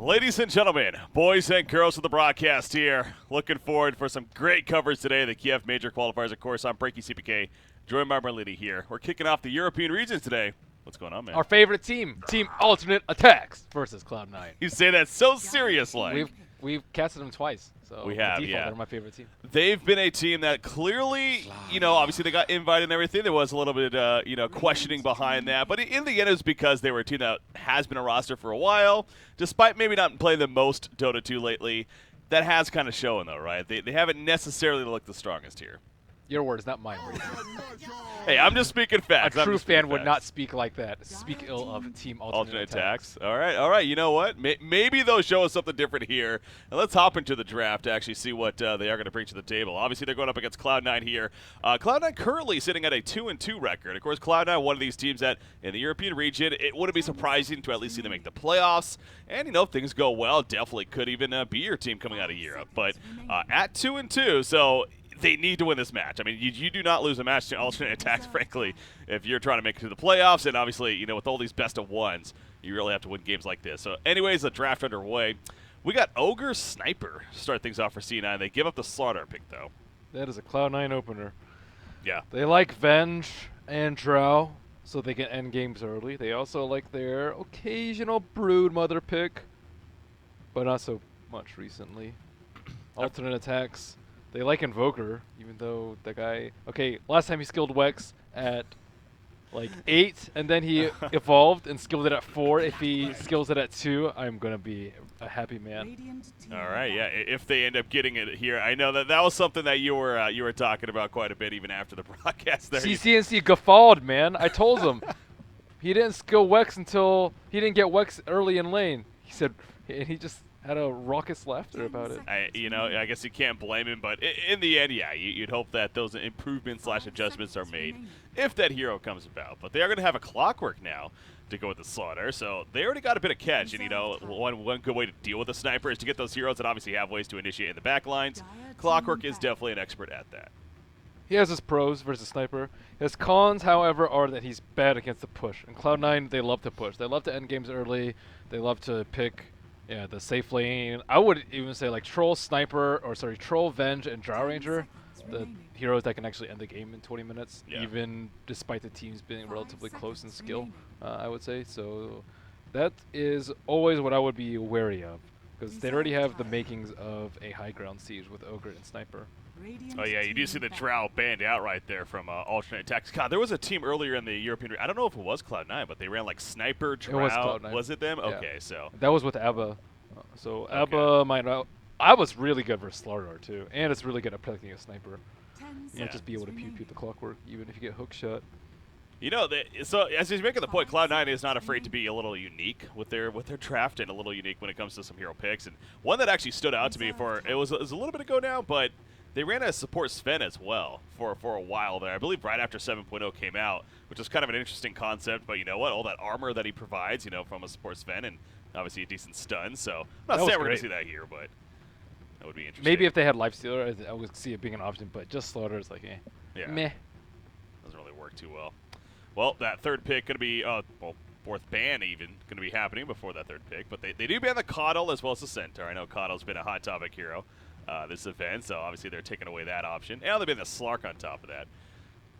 Ladies and gentlemen, boys and girls of the broadcast here, looking forward for some great coverage today. The Kiev major qualifiers, of course. I'm Breaky CPK, joined by Marliti here. We're kicking off the European regions today. What's going on, man? Our favorite team, Team Alternate Attacks versus Cloud9. You say that so serious-like. We've casted them twice, so we have, default, yeah. they're my favorite team. They've been a team that clearly, obviously they got invited and everything. There was a little bit, questioning behind that. But in the end, it was because they were a team that has been a roster for a while, despite maybe not playing the most Dota 2 lately. That has kind of shown, though, right? They haven't necessarily looked the strongest here. Your words, not mine. Hey, I'm just speaking facts. A true fan would not speak like that. Speak ill of Team Alternate Attacks. All right. You know what? Maybe they'll show us something different here. And let's hop into the draft to actually see what they are going to bring to the table. Obviously, they're going up against Cloud9 here. Cloud9 currently sitting at a 2-2 record. Of course, Cloud9, one of these teams that in the European region, it wouldn't be surprising to at least see them make the playoffs. And, if things go well, definitely could even be your team coming out of Europe. But at 2-2, so they need to win this match. I mean, you do not lose a match to Alternate Attacks, frankly, if you're trying to make it to the playoffs. And obviously, with all these best-of-ones, you really have to win games like this. So anyways, the draft underway. We got Ogre Sniper to start things off for C9. They give up the Slaughter pick, though. That is a Cloud9 opener. Yeah. They like Venge and Drow, so they can end games early. They also like their occasional Brood Mother pick, but not so much recently. Alternate Attacks. They like Invoker, even though the guy... Okay, last time he skilled Wex at, 8, and then he evolved and skilled it at 4. If he skills it at 2, I'm going to be a happy man. All right, yeah, if they end up getting it here. I know that was something that you were talking about quite a bit even after the broadcast there. CCNC guffawed, man. I told him. He didn't skill Wex until... He didn't get Wex early in lane. He said... And he just... had a raucous laughter about it. I guess you can't blame him, but in the end, yeah, you'd hope that those improvements/adjustments are made if that hero comes about. But they are going to have a Clockwork now to go with the Slaughter, so they already got a bit of catch. And one good way to deal with a Sniper is to get those heroes that obviously have ways to initiate in the back lines. Clockwork is definitely an expert at that. He has his pros versus Sniper. His cons, however, are that he's bad against the push. In Cloud9, they love to push. They love to end games early. They love to pick... Yeah, the safe lane. I would even say Troll, Troll, Venge, and Drow Ranger, the heroes that can actually end the game in 20 minutes, even despite the teams being relatively close in skill, I would say. So that is always what I would be wary of, because they already have the makings of a high ground siege with Ogre and Sniper. Oh, yeah, you do see the Drow banned out right there from Alternate Attacks. God, there was a team earlier in the European... I don't know if it was Cloud9, but they ran Sniper, Drow. It was Cloud9. Was it them? Yeah. Okay, so... That was with Abba. Abba might not... Abba's really good versus Slaughter, too. And it's really good at protecting a Sniper. You might just be able to pew-pew the Clockwork, even if you get hook shot. So as he's making the point, Cloud9 is not afraid to be a little unique with their draft and a little unique when it comes to some hero picks. And one that actually stood out to me it was a little bit ago now, but... They ran a support Sven as well for a while there. I believe right after 7.0 came out, which is kind of an interesting concept. But you know what? All that armor that he provides, from a support Sven, and obviously a decent stun. So I'm not saying we're going to see that here, but that would be interesting. Maybe if they had Lifestealer, I would see it being an option. But just Slaughter is meh. Doesn't really work too well. Well, that third pick going to be, fourth ban even, going to be happening before that third pick. But they do ban the Coddle as well as the Centaur. I know Coddle's been a hot topic hero. This event, so obviously they're taking away that option. And they've been the Slark on top of that.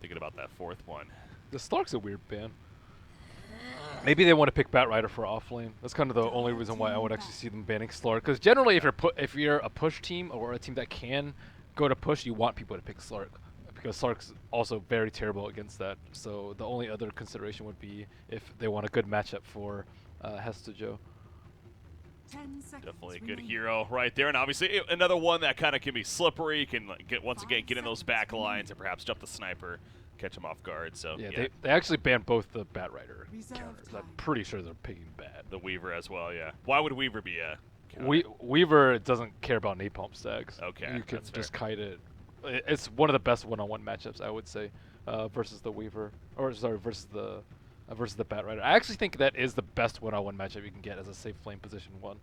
Thinking about that fourth one. The Slark's a weird ban. Maybe they want to pick Batrider for offlane. That's kind of the only reason why I would actually see them banning Slark. Because generally, if you're a push team or a team that can go to push, you want people to pick Slark. Because Slark's also very terrible against that. So the only other consideration would be if they want a good matchup for Hesta Joe. Definitely a good hero right there, and obviously another one that kind of can be slippery, can get in those back lines and perhaps jump the Sniper, catch him off guard. So yeah. They actually banned both the Batrider counters. I'm pretty sure they're picking bad. The Weaver as well, yeah. Why would Weaver be a Weaver doesn't care about napalm stacks. Okay, you can just kite it. It's one of the best one-on-one matchups, I would say, versus the Weaver, versus the Batrider. I actually think that is the best one-on-one matchup you can get as a safe lane position one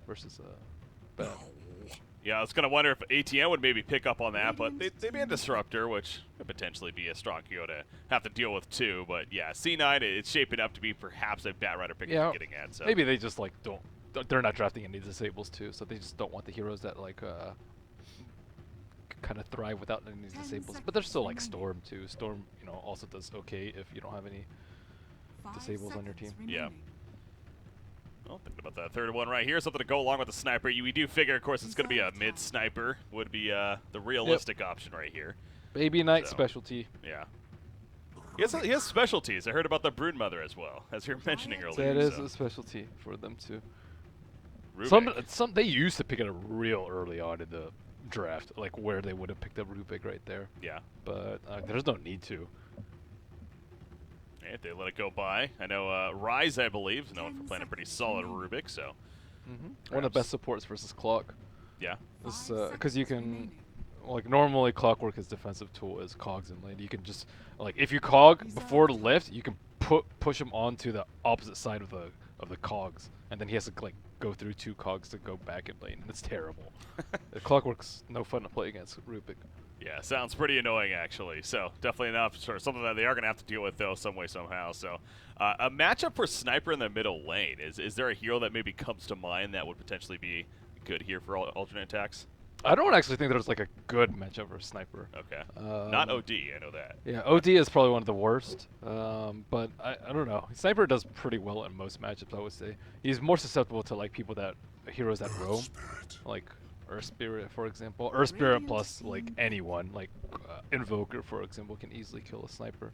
versus Bat. Yeah, I was gonna wonder if ATM would maybe pick up on that, but they banned Disruptor, which could potentially be a strong hero to have to deal with too. But yeah, C9 it's shaping up to be perhaps a Batrider pick Yeah, you're getting at. So maybe they just like don't. They're not drafting any disables too, so they just don't want the heroes that like kind of thrive without any disables. But there's still like Storm too. Storm, you know, also does okay if you don't have any disables on your team. Yeah. Well, thinking about that third one right here, something to go along with the sniper. We do figure, of course, it's going to be a mid sniper. Would be the realistic option right here. Baby Knight So, specialty. Yeah. He has specialties. I heard about the Broodmother as well, as you were mentioning earlier. That is so. a specialty for them too. Rubik. Some they used to pick it up real early on in the draft, like where they would have picked up Rubik right there. Yeah. But there's no need to. If they let it go by. I know Rise, I believe, is known for playing a pretty solid Rubik, so. One of the best supports versus Clock. Yeah. Because you can, like normally Clockwork his defensive tool is cogs in lane. You can just, like if you cog before the lift, you can push him onto the opposite side of the cogs, and then he has to like go through 2 cogs to go back in lane, and it's terrible. The Clockwork's no fun to play against Rubik. Yeah, sounds pretty annoying actually. So definitely enough, sort of something that they are going to have to deal with though, some way somehow. So a matchup for Sniper in the middle lane. Is there a hero that maybe comes to mind that would potentially be good here for alternate attacks? I don't actually think there's like a good matchup for Sniper. Okay. Not OD, I know that. Yeah, OD is probably one of the worst, but I don't know. Sniper does pretty well in most matchups, I would say. He's more susceptible to like heroes that roam, like Earth Spirit, for example. Earth Spirit plus like anyone, like Invoker, for example, can easily kill a Sniper.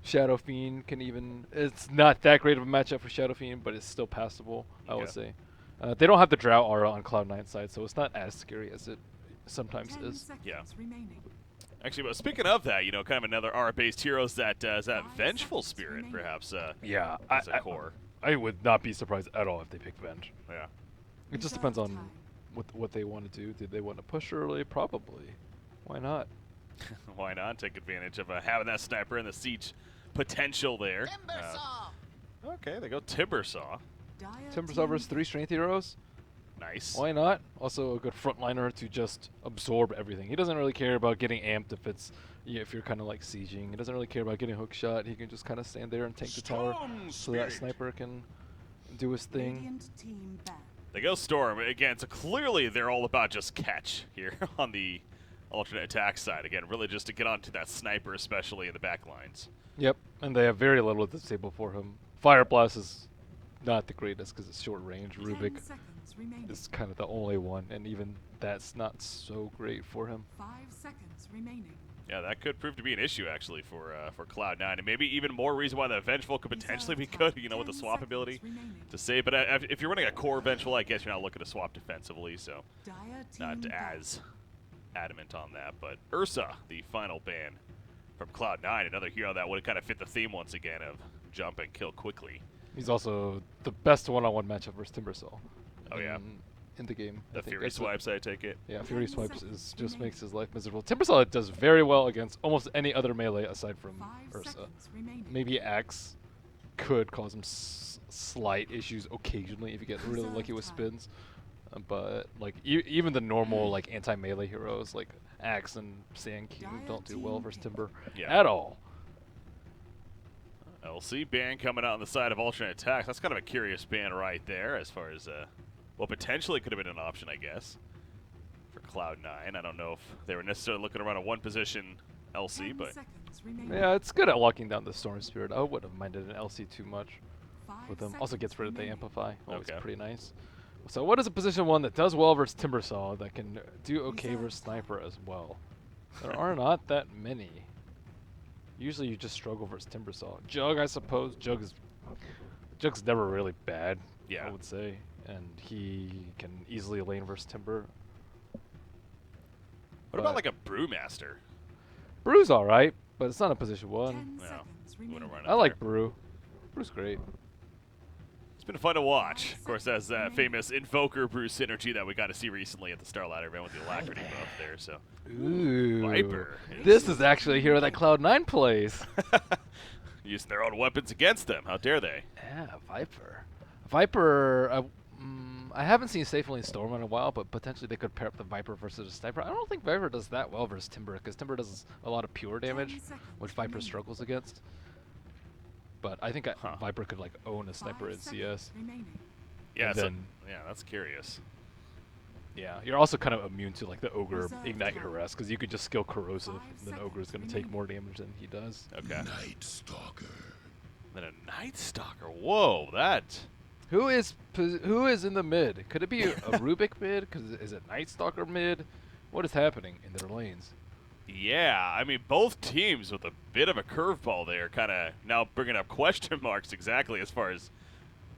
Shadow Fiend can even. It's not that great of a matchup for Shadow Fiend, but it's still passable, I would say. They don't have the Drow aura on Cloud9 side, so it's not as scary as it sometimes is. Yeah. Actually, but speaking of that, you know, kind of another aura-based hero is that Vengeful Spirit, perhaps. Yeah, as a core. I would not be surprised at all if they pick Venge. Yeah. It just depends on what they want to do. Did they want to push early? Probably. Why not? Why not? Take advantage of having that sniper and the siege potential there. Okay, they go Timbersaw. Timbersaw versus 3 strength heroes? Nice. Why not? Also a good frontliner to just absorb everything. He doesn't really care about getting amped if you're kind of like sieging. He doesn't really care about getting hook shot. He can just kind of stand there and tank the tower so that sniper can do his thing. They go Storm. Again, so clearly they're all about just catch here on the alternate attack side. Again, really just to get onto that sniper, especially in the back lines. Yep, and they have very little to disable for him. Fire Blast is not the greatest because it's short range. Rubik is kind of the only one, and even that's not so great for him. 5 seconds remaining. Yeah, that could prove to be an issue actually for Cloud9, and maybe even more reason why the Vengeful could potentially be good. You know, with the swap ability to save. But if you're running a core Vengeful, I guess you're not looking to swap defensively, so not as adamant on that. But Ursa, the final ban from Cloud9, another hero that would kind of fit the theme once again of jump and kill quickly. He's also the best one-on-one matchup versus Timbersaw. Oh yeah. In the game. The Fury Swipes, I take it. Yeah, Fury Swipes just makes his life miserable. Timbersaw does very well against almost any other melee aside from Ursa. Maybe Axe could cause him slight issues occasionally if you get really lucky with spins. But like even the normal like anti-melee heroes like Axe and Sand Cube don't do well versus Timber at all. LC ban coming out on the side of alternate attacks. That's kind of a curious ban right there as far as well, potentially could have been an option, I guess, for Cloud9. I don't know if they were necessarily looking to run a one-position LC, but yeah, it's good at locking down the Storm Spirit. I wouldn't have minded an LC too much with him. Also gets rid of the Amplify. Always pretty nice. So what is a position 1 that does well versus Timbersaw that can do okay versus Sniper as well? There are not that many. Usually you just struggle versus Timbersaw. Jug, I suppose. Jug's never really bad, I would say. And he can easily lane versus Timber. What about like a Brewmaster? Brew's alright, but it's not a position 1. No, I like Brew. Brew's great. It's been fun to watch. Of course, that's that famous Invoker Brew synergy that we got to see recently at the Starlight event with the Alacrity buff there. So, ooh, Viper. This is actually a hero that Cloud9 plays. Using their own weapons against them. How dare they? Yeah, Viper. Viper, I haven't seen Safe Lane Storm in a while, but potentially they could pair up the Viper versus a Sniper. I don't think Viper does that well versus Timber, because Timber does a lot of pure damage, 10 seconds which Viper remaining. struggles against. But I think Huh. Viper could like own a Sniper 5 in seconds CS. remaining. Yeah, And so, then- yeah, that's curious. Yeah, you're also kind of immune to like the Ogre Reserve Ignite time. Harass, because you could just skill Corrosive, 5 and then Ogre is going to seconds take remaining. more damage than he does. Okay. Night Stalker. Then a Night Stalker. Whoa, that. Who is in the mid? Could it be a Rubik mid? Because is it Night Stalker mid? What is happening in their lanes? Yeah, I mean, both teams with a bit of a curveball there, kind of now bringing up question marks exactly as far as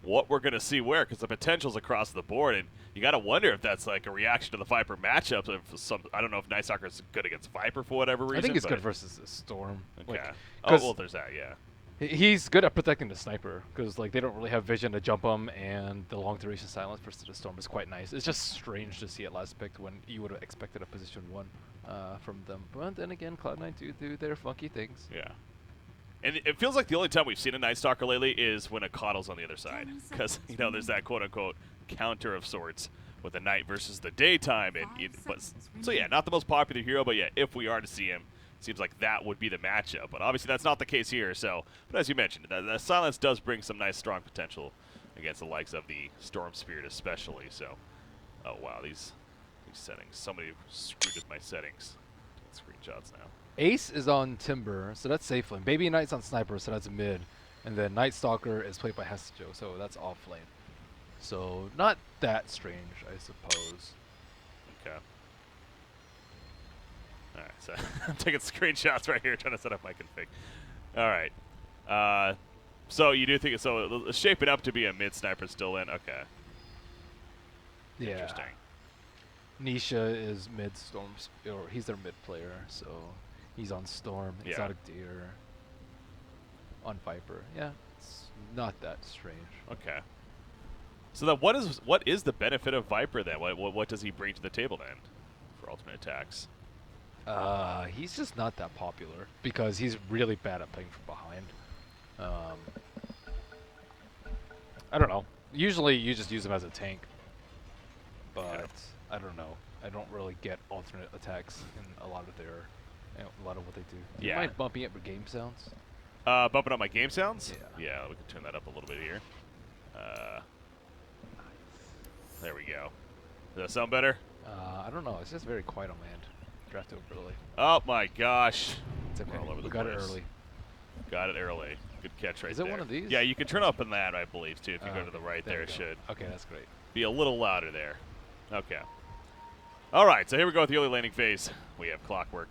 what we're going to see where, because the potential's across the board, and you got to wonder if that's like a reaction to the Viper matchup. If I don't know if Night Stalker is good against Viper for whatever reason. I think it's but- good versus the Storm. Okay. Like, Oh, 'cause well, there's that, yeah. he's good at protecting the Sniper, because like they don't really have vision to jump him, and the long duration silence versus the Storm is quite nice. It's just strange to see it last picked when you would have expected a position 1 from them. But then again, Cloud9 do their funky things. Yeah. And it feels like the only time we've seen a Night Stalker lately is when a Coddle's on the other side. 10 Because, seconds there's that quote-unquote counter of sorts with the night versus the daytime. And 5 seconds so, yeah, not the most popular hero, but yeah, if we are to see him, seems like that would be the matchup. But obviously that's not the case here. So, but as you mentioned, the silence does bring some nice, strong potential against the likes of the Storm Spirit especially. So, oh, wow, these settings. Somebody screwed with my settings. Screenshots now. Ace is on Timber, so that's safe lane. Baby Knight's on Sniper, so that's mid. And then Night Stalker is played by Hestejo, so that's off lane. So not that strange, I suppose. Okay. All right, so I'm taking screenshots right here, trying to set up my config. All right. So you do think so? It's shaping up to be a mid sniper still in. Okay. Yeah. Interesting. Nisha is mid Storm, or he's their mid player, so he's on Storm, Yeah. Exotic Deer, on Viper. Yeah, it's not that strange. Okay. So then, what is the benefit of Viper then? What does he bring to the table then for ultimate attacks? He's just not that popular because he's really bad at playing from behind. I don't know. Usually you just use him as a tank, but I don't know. I don't really get alternate attacks in a lot of what they do. Do you Yeah. mind bumping it with game sounds? Bumping up my game sounds? Yeah. Yeah, we can turn that up a little bit here. There we go. Does that sound better? I don't know. It's just very quiet on my end. Drafted over early. Oh my gosh. It's okay. We're all over We the got it place. early. Got it early. Good catch right Is it there. one of these? Yeah, you can turn up in that, I believe, too. If you go to Okay, the right there there, we it go. should Okay, that's great. be a little louder there. Okay. All right, so here we go with the early laning phase. We have Clockwork.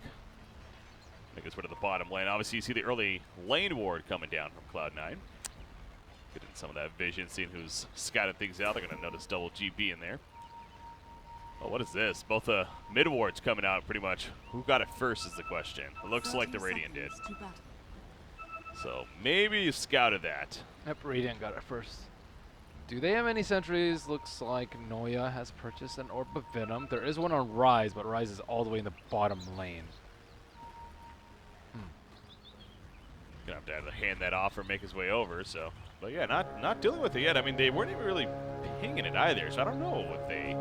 Make its way to the bottom lane. Obviously, you see the early lane ward coming down from Cloud9. Getting some of that vision, seeing who's scouting things out. They're going to notice double GB in there. Oh, what is this? Both mid wards coming out pretty much. Who got it first is the question. It looks like the 30 Radiant did. seconds to battle. So maybe you scouted that. Yep, Radiant got it first. Do they have any sentries? Looks like Noya has purchased an Orb of Venom. There is one on Rise, but Rise is all the way in the bottom lane. Gonna have to either hand that off or make his way over. So, but yeah, not dealing with it yet. I mean, they weren't even really pinging it either. So I don't know if they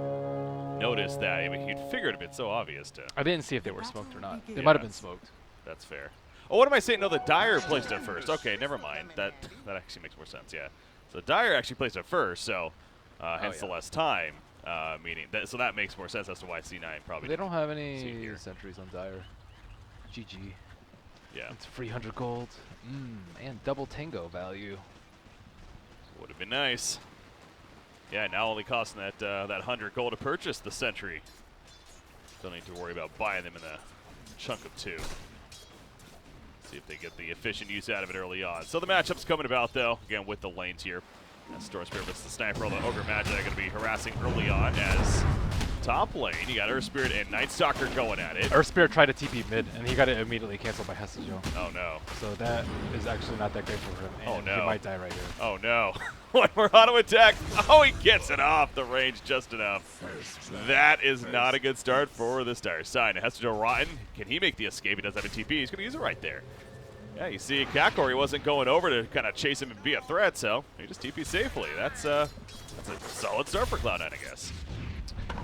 noticed that. I mean, you'd figure it'd been so obvious to. I didn't see if they were smoked or not. They Yeah. might have been smoked. That's fair. Oh, what am I saying? No, the Dyer placed it first. Okay, never mind. That actually makes more sense. Yeah. So Dyer actually placed it first. So hence the yeah. less time. Meaning that. So that makes more sense as to why C9 probably. They don't have see it any here. sentries on Dire. GG. Yeah. It's 300 gold. And double tango value. Would have been nice. Yeah, now only costing that 100 gold to purchase the Sentry. Don't need to worry about buying them in a chunk of 2. See if they get the efficient use out of it early on. So the matchup's coming about, though, again, with the lanes here. As Storm Spirit versus the Sniper, the Ogre Magi are going to be harassing early on as top lane. You got Earth Spirit and Night Stalker going at it. Earth Spirit tried to TP mid, and he got it immediately canceled by Hestejo. Oh, no. So that is actually not that great for him. Oh, And no. He might die right here. Oh, no. One more auto attack. Oh, he gets it off the range just enough. That is not a good start for this Dire side. Hestejo Rotten, can he make the escape? He does have a TP. He's going to use it right there. Yeah, you see Kakor, he wasn't going over to kind of chase him and be a threat, so he just TP safely. That's That's a solid start for Cloud9, I guess.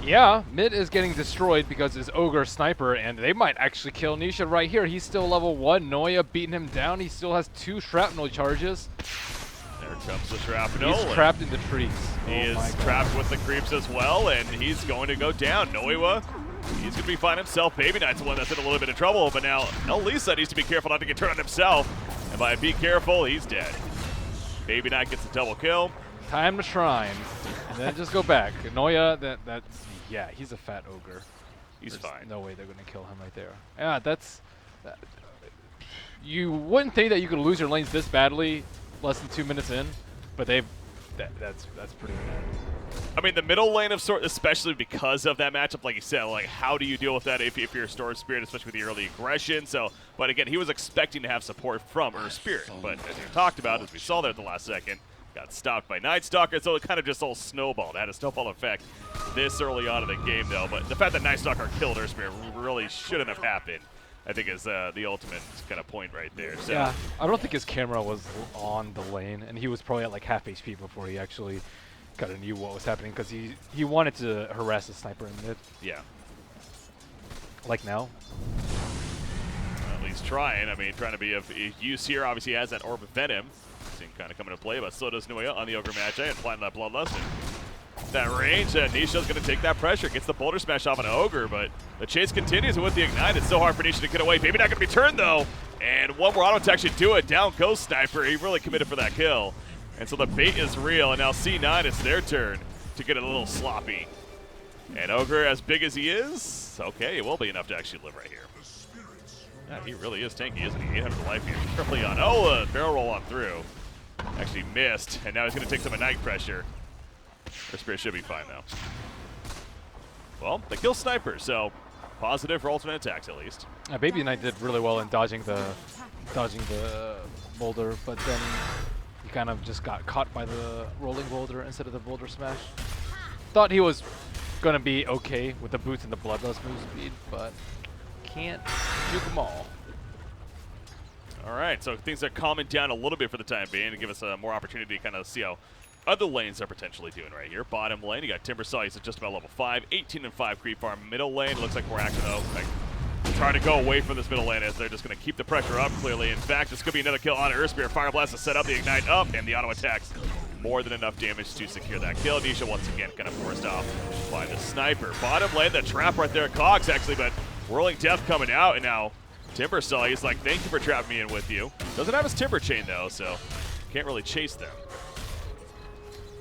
Yeah, mid is getting destroyed because his Ogre Sniper, and they might actually kill Nisha right here. He's still level 1. Noya beating him down. He still has 2 shrapnel charges. There comes the shrapnel. He's trapped in the trees. He is trapped with the creeps as well, and he's going to go down. Noiwa, he's going to be fine himself. Baby Knight's the one that's in a little bit of trouble, but now Elisa needs to be careful not to get turned on himself. And by be careful, he's dead. Baby Knight gets a double kill. Time to shrine, and then just go back. Noya, yeah, he's a fat ogre. He's There's fine. no way they're going to kill him right there. Yeah, you wouldn't think that you could lose your lanes this badly less than 2 minutes in, but that's pretty bad. I mean, the middle lane of sort, especially because of that matchup, like you said, like how do you deal with that if you're a Storm Spirit, especially with the early aggression? So, but again, he was expecting to have support from Earth Spirit, but as you talked about, as we saw there at the last second, got stopped by Night Stalker, so it kind of just all snowballed. It had a snowball effect this early on in the game, though. But the fact that Night Stalker killed Earth Spirit really shouldn't have happened, I think, is the ultimate kind of point right there. So. Yeah, I don't think his camera was on the lane, and he was probably at like half HP before he actually kind of knew what was happening, because he wanted to harass the sniper in mid. Yeah. Like now. At least trying. I mean, trying to be of use here. Obviously, he has that Orb of Venom. Seeing kind of come into play, but so does Nuya on the Ogre Magi and applying that Bloodlust. And that range, Nisha's going to take that pressure. Gets the Boulder Smash off an Ogre, but the chase continues, and with the Ignite, it's so hard for Nisha to get away. Maybe not going to be turned, though. And one more auto attack should do it. Down goes Sniper. He really committed for that kill. And so the bait is real, and now C9, it's their turn to get a little sloppy. And Ogre, as big as he is, okay, it will be enough to actually live right here. Yeah, he really is tanky, isn't he? 800 life here early on. Oh, barrel roll on through. Actually missed, and now he's going to take some Ignite pressure. Earth Spirit should be fine, though. Well, they kill Sniper, so positive for alternate attacks, at least. Baby Knight did really well in dodging the boulder, but then he kind of just got caught by the rolling boulder instead of the boulder smash. Thought he was going to be okay with the boots and the Bloodlust move speed, but can't juke them all. All right, so things are calming down a little bit for the time being to give us more opportunity to kind of see how other lanes are potentially doing right here. Bottom lane, you got Timbersaw, he's at just about level 5, 18 and 5 creep farm. Middle lane, looks like more action though. Like, trying to go away from this middle lane as they're just going to keep the pressure up, clearly. In fact, this could be another kill on Earth Spirit. Fire Blast to set up the Ignite up, and the auto attacks more than enough damage to secure that kill. Nisha once again kind of forced off by the Sniper. Bottom lane, the trap right there, Cogs actually, but Whirling Death coming out, and now Timbersaw, he's like, thank you for trapping me in with you. Doesn't have his Timber Chain though, so can't really chase them.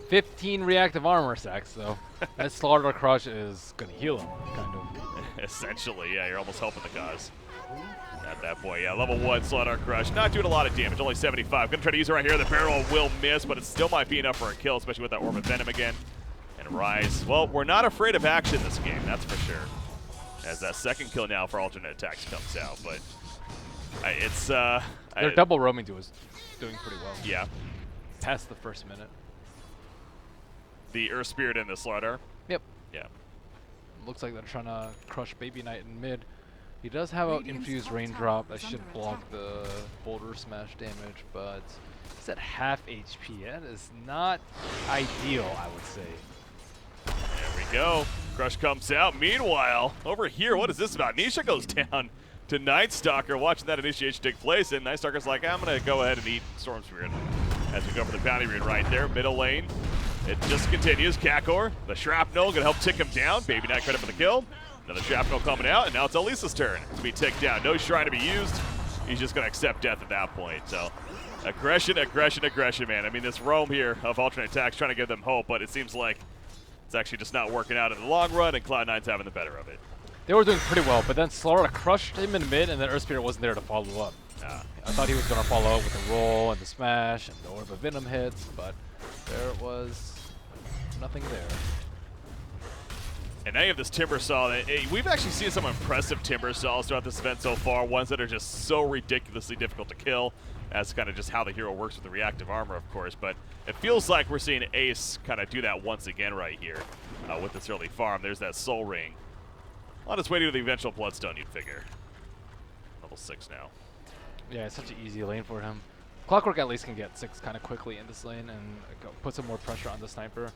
15 reactive armor stacks, though. That Slaughter Crush is going to heal him, kind of. Essentially, yeah, you're almost helping the cause. At that point, yeah, level 1 Slaughter Crush, not doing a lot of damage, only 75. Gonna try to use it right here. The barrel will miss, but it still might be enough for a kill, especially with that Orb of Venom again. And Rise, well, we're not afraid of action this game, that's for sure. As that second kill now for alternate attacks comes out, but it's Their double roaming duo is doing pretty well. Yeah. Past the first minute. The Earth Spirit and the Slaughter. Yep. Yeah. Looks like they're trying to crush Baby Knight in mid. He does have an infused raindrop that should block the boulder smash damage, but he's at half HP. That is not ideal, I would say. There we go. Crush comes out. Meanwhile, over here, what is this about? Nisha goes down to Night Stalker, watching that initiation take place, and Night Stalker's like, I'm going to go ahead and eat Storm Spirit as we go for the bounty rune right there. Middle lane, it just continues. Kakor, the Shrapnel, going to help tick him down. Baby Knight credit for the kill. Another Shrapnel coming out, and now it's Elisa's turn to be ticked down. No Shrine to be used. He's just going to accept death at that point. So aggression, aggression, aggression, man. I mean, this roam here of alternate attacks trying to give them hope, but it seems like it's actually just not working out in the long run, and Cloud9's having the better of it. They were doing pretty well, but then Slaughter crushed him in mid, and then Earth Spirit wasn't there to follow up. I thought he was going to follow up with the roll and the smash and the Orb of Venom hits, but there was nothing there. And now you have this Timbersaw. We've actually seen some impressive Timbersaws throughout this event so far, ones that are just so ridiculously difficult to kill. That's kind of just how the hero works with the reactive armor, of course, but it feels like we're seeing Ace kind of do that once again right here with this early farm. There's that Soul Ring. On its way to the eventual Bloodstone, you'd figure. Level 6 now. Yeah, it's such an easy lane for him. Clockwork at least can get 6 kind of quickly in this lane and put some more pressure on the sniper.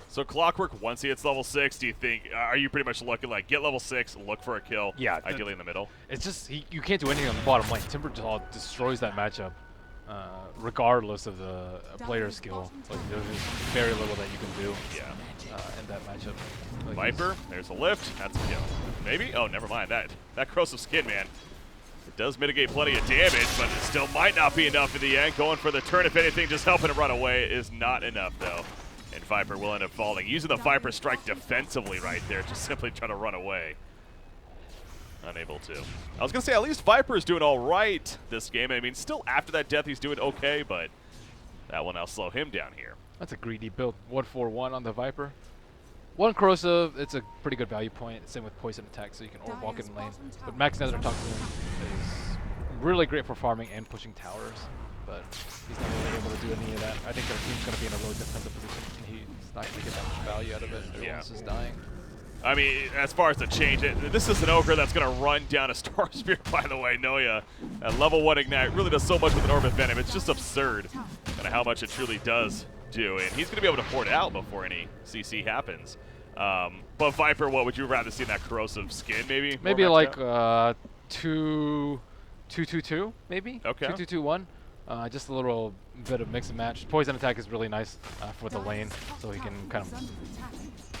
So Clockwork, once he hits level 6, do you think, are you pretty much looking like, get level 6, look for a kill, Yeah, ideally in the middle? It's just, you can't do anything on the bottom lane. Timber just destroys that matchup, regardless of the player's skill. Like, there's just very little that you can do in that matchup. Like Viper, there's a lift, that's a kill. Maybe? Oh, never mind, that corrosive skin, man. It does mitigate plenty of damage, but it still might not be enough in the end. Going for the turn, if anything, just helping him run away is not enough, though. And Viper will end up falling. Using the Viper strike defensively right there, just simply trying to run away. Unable to. I was going to say, at least Viper is doing all right this game. I mean, still after that death, he's doing okay, but that will now slow him down here. That's a greedy build. 1-4-1 on the Viper. 1 corrosive, it's a pretty good value point. Same with poison attack, so you can orb walk in the lane. But Max Nether Toxin is really great for farming and pushing towers. But he's not really able to do any of that. I think their team's going to be in a really defensive position, and he's not going to get that much value out of it. Everyone's just dying. I mean, as far as to change it, this is an Ogre that's going to run down a Storm Spirit, by the way. Noya, at level 1 Ignite, really does so much with an Orb of Venom. It's just absurd kind of how much it truly does do. And he's going to be able to pour it out before any CC happens. But Viper, what would you rather see in that corrosive skin, maybe? Maybe like 2-2-2, maybe? Okay. 2-2-2-1. Just a little bit of mix and match. Poison attack is really nice for the lane, so he can kind of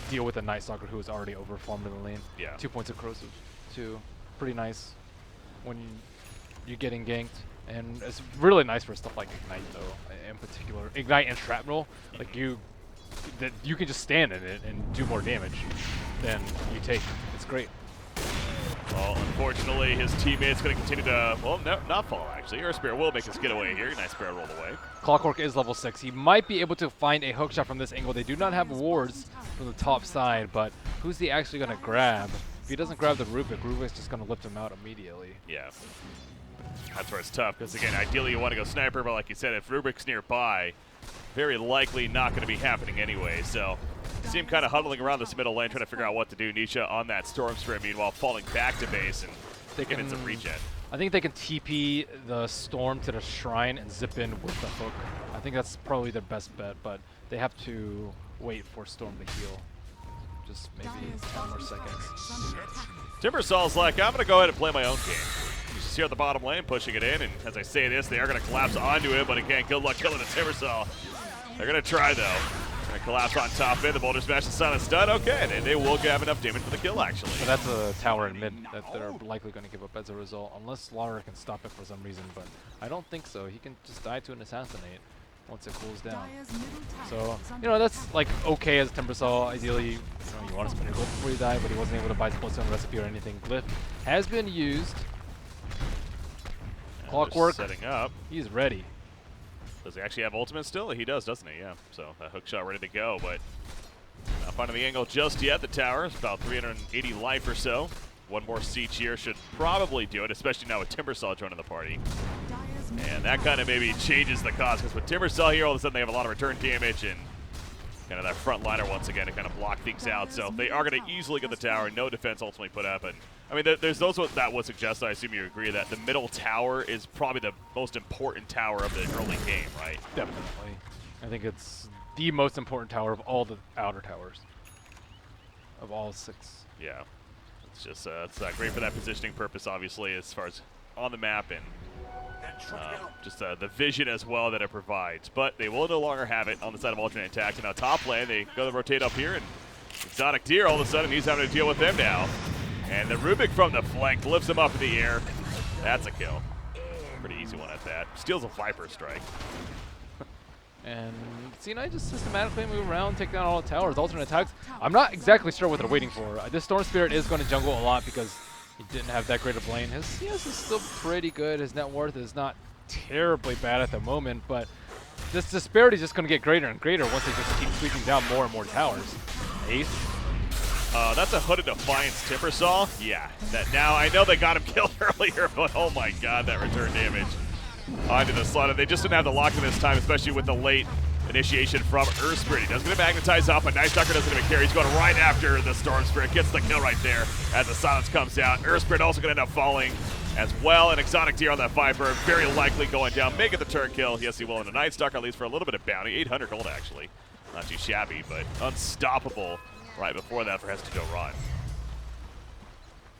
deal with a Night Stalker who is already overformed in the lane. Yeah. 2 points of corrosive, too. Pretty nice when you're getting ganked. And it's really nice for stuff like Ignite, though, in particular. Ignite and Shrapnel, like you can just stand in it and do more damage than you take. It's great. Well, unfortunately, his teammate's going to continue to, well, no, not fall, actually. Earth Spirit will make his getaway here. Nice barrel rolled away. Clockwork is level 6. He might be able to find a hookshot from this angle. They do not have wards from the top side, but who's he actually going to grab? If he doesn't grab the Rubik's just going to lift him out immediately. Yeah. That's where it's tough, because, again, ideally you want to go sniper, but like you said, if Rubik's nearby, very likely not going to be happening anyway, so see him kind of huddling around this middle lane, trying to figure out what to do. Nisha on that Storm Spirit, meanwhile, falling back to base and getting some regen. I think they can TP the Storm to the Shrine and zip in with the hook. I think that's probably their best bet, but they have to wait for Storm to heal. Just maybe 10 more seconds. Timbersaul's like, I'm going to go ahead and play my own game. He's here at the bottom lane, pushing it in, and as I say this, they are going to collapse onto him, but again, good luck killing the Timbersaw. They're going to try, though. Going to collapse on top of it. The Boulder Smash and Silent Stun. Okay, and they will have enough damage for the kill, actually. So that's a tower in mid that they're likely going to give up as a result, unless Lara can stop it for some reason, but I don't think so. He can just die to an Assassinate once it cools down. So, you know, that's like okay as Timbersaw. Ideally, you know, you want to spend your gold before you die, but he wasn't able to buy the Bloodstone recipe or anything. Glyph has been used. Clockwork setting up. He's ready. Does he actually have ultimate still? He does, doesn't he? Yeah. So that hook shot ready to go, but not finding the angle just yet. The tower is about 380 life or so. One more siege here should probably do it, especially now with Timbersaw joining the party. And that kind of maybe changes the cause, because with Timbersaw here, all of a sudden they have a lot of return damage and kind of that front liner once again to kind of block things out. So they are going to easily get the tower. No defense ultimately put up. And I mean, there's those that would suggest, I assume you agree, that the middle tower is probably the most important tower of the early game, right? Definitely. I think it's the most important tower of all the outer towers. Of all 6. Yeah. It's just it's great for that positioning purpose, obviously, as far as on the map and just the vision as well that it provides. But they will no longer have it on the side of alternate attack. And now top lane, they go to rotate up here, and Exotic Deer, all of a sudden, he's having to deal with them now. And the Rubik from the flank lifts him up in the air. That's a kill. Pretty easy one at that. Steals a Viper strike. And C9 just systematically move around, take down all the towers, alternate attacks. I'm not exactly sure what they're waiting for. This Storm Spirit is going to jungle a lot because he didn't have that great of lane. His CS is still pretty good. His net worth is not terribly bad at the moment, but this disparity is just going to get greater and greater once they just keep sweeping down more and more towers. Ace. That's a Hooded Defiance Timbersaw. Yeah, that now I know they got him killed earlier, but oh my god, that return damage onto the slaughter. They just didn't have the lock in this time, especially with the late initiation from Earth Spirit. He does get to magnetize up, but Night Stalker doesn't even care. He's going right after the Storm Spirit, gets the kill right there as the silence comes out. Earth Spirit also going to end up falling. as well. An exotic deer on that Viper, very likely going down, making the turn kill. Yes, he will. And a Night Stalker at least for a little bit of bounty. 800 gold, actually. Not too shabby, but unstoppable right before that for Hester Ron.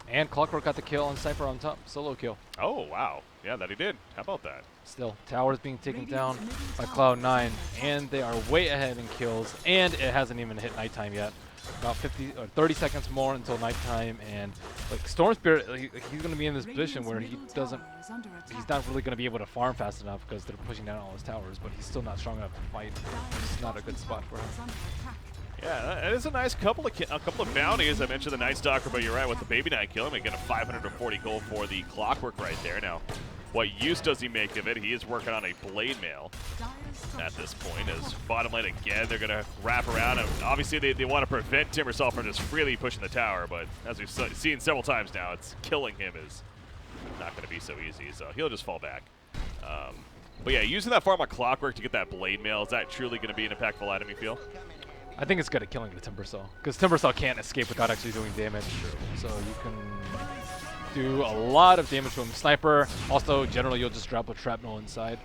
And Clockwork got the kill on Sniper on top. Solo kill. Oh, wow. Yeah, that he did. How about that? Still, towers being taken down by Cloud9, and they are way ahead in kills, and it hasn't even hit nighttime yet. About 50 or 30 seconds more until nighttime, and like Storm Spirit, he's going to be in this position where he's not really going to be able to farm fast enough because they're pushing down all his towers, but he's still not strong enough to fight. It's not a good spot for him. Yeah, it is a nice couple of bounties. I mentioned the Night Stalker, but you're right, with the Baby Knight kill, we get a 540 gold for the Clockwork right there. Now, what use does he make of it? He is working on a Blade Mail at this point. As bottom lane again, they're going to wrap around. And obviously, they want to prevent Timbersaw from just freely pushing the tower, but as we've seen several times now, it's killing him is not going to be so easy, so he'll just fall back. But yeah, using that farm on Clockwork to get that Blade Mail, is that truly going to be an impactful item, you feel? I think it's good at killing the Timbersaw, because Timbersaw can't escape without actually doing damage. So you can do a lot of damage from Sniper. Also, generally, you'll just drop a Shrapnel inside.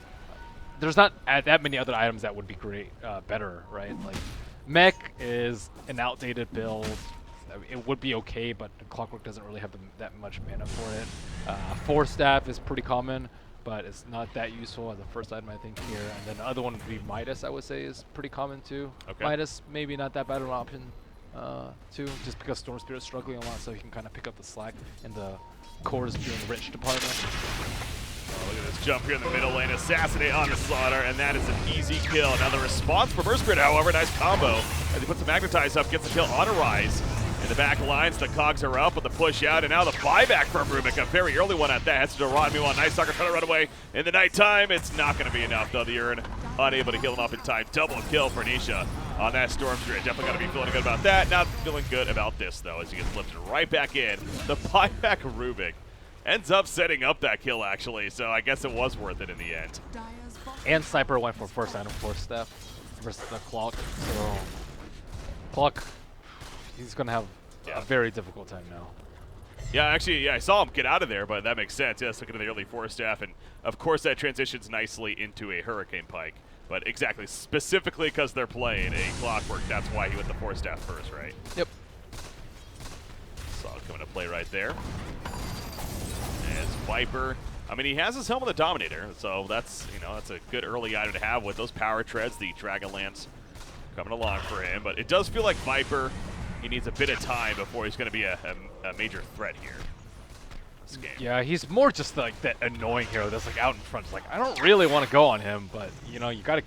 There's not that many other items that would be great, better, right? Like, Mech is an outdated build. It would be okay, but Clockwork doesn't really have that much mana for it. Force Staff is pretty common, but it's not that useful as a first item, I think, here. And then the other one would be Midas, I would say, is pretty common, too. Okay. Midas, maybe not that bad of an option, too, just because Storm Spirit's struggling a lot, so he can kind of pick up the slack in the cores being rich department. Oh, look at this jump here in the middle lane, assassinate on the Slaughter, and that is an easy kill. Now the response from Burst Grid, however, nice combo, as he puts the Magnetize up, gets the kill on a Rise. In the back lines, the cogs are up with the push out, and now the buyback from Rubik, a very early one at that. Heads to Ron, meanwhile, Night Stalker trying to run away in the nighttime. It's not going to be enough, though. The Urn unable to heal him up in time. Double kill for Nisha on that Storm Spirit. Definitely got to be feeling good about that. Not feeling good about this, though, as he gets lifted right back in. The buyback Rubik ends up setting up that kill, actually, so I guess it was worth it in the end. And Sniper went for first item Force Staff versus the Clock, so Clock, he's going to have a very difficult time now. Yeah, actually, yeah, I saw him get out of there, but that makes sense. Yes, looking at the early Force Staff, and of course that transitions nicely into a Hurricane Pike. But exactly, specifically because they're playing a Clockwork, that's why he went the Force Staff first, right? Yep. Saw it coming to play right there. As Viper, I mean, he has his Helm of the Dominator, so that's, you know, that's a good early item to have with those power treads, the Dragonlance coming along for him. But it does feel like Viper, he needs a bit of time before he's going to be a major threat here. This game. Yeah, he's more just like that annoying hero that's like out in front. It's like, I don't really want to go on him, but you know, you gotta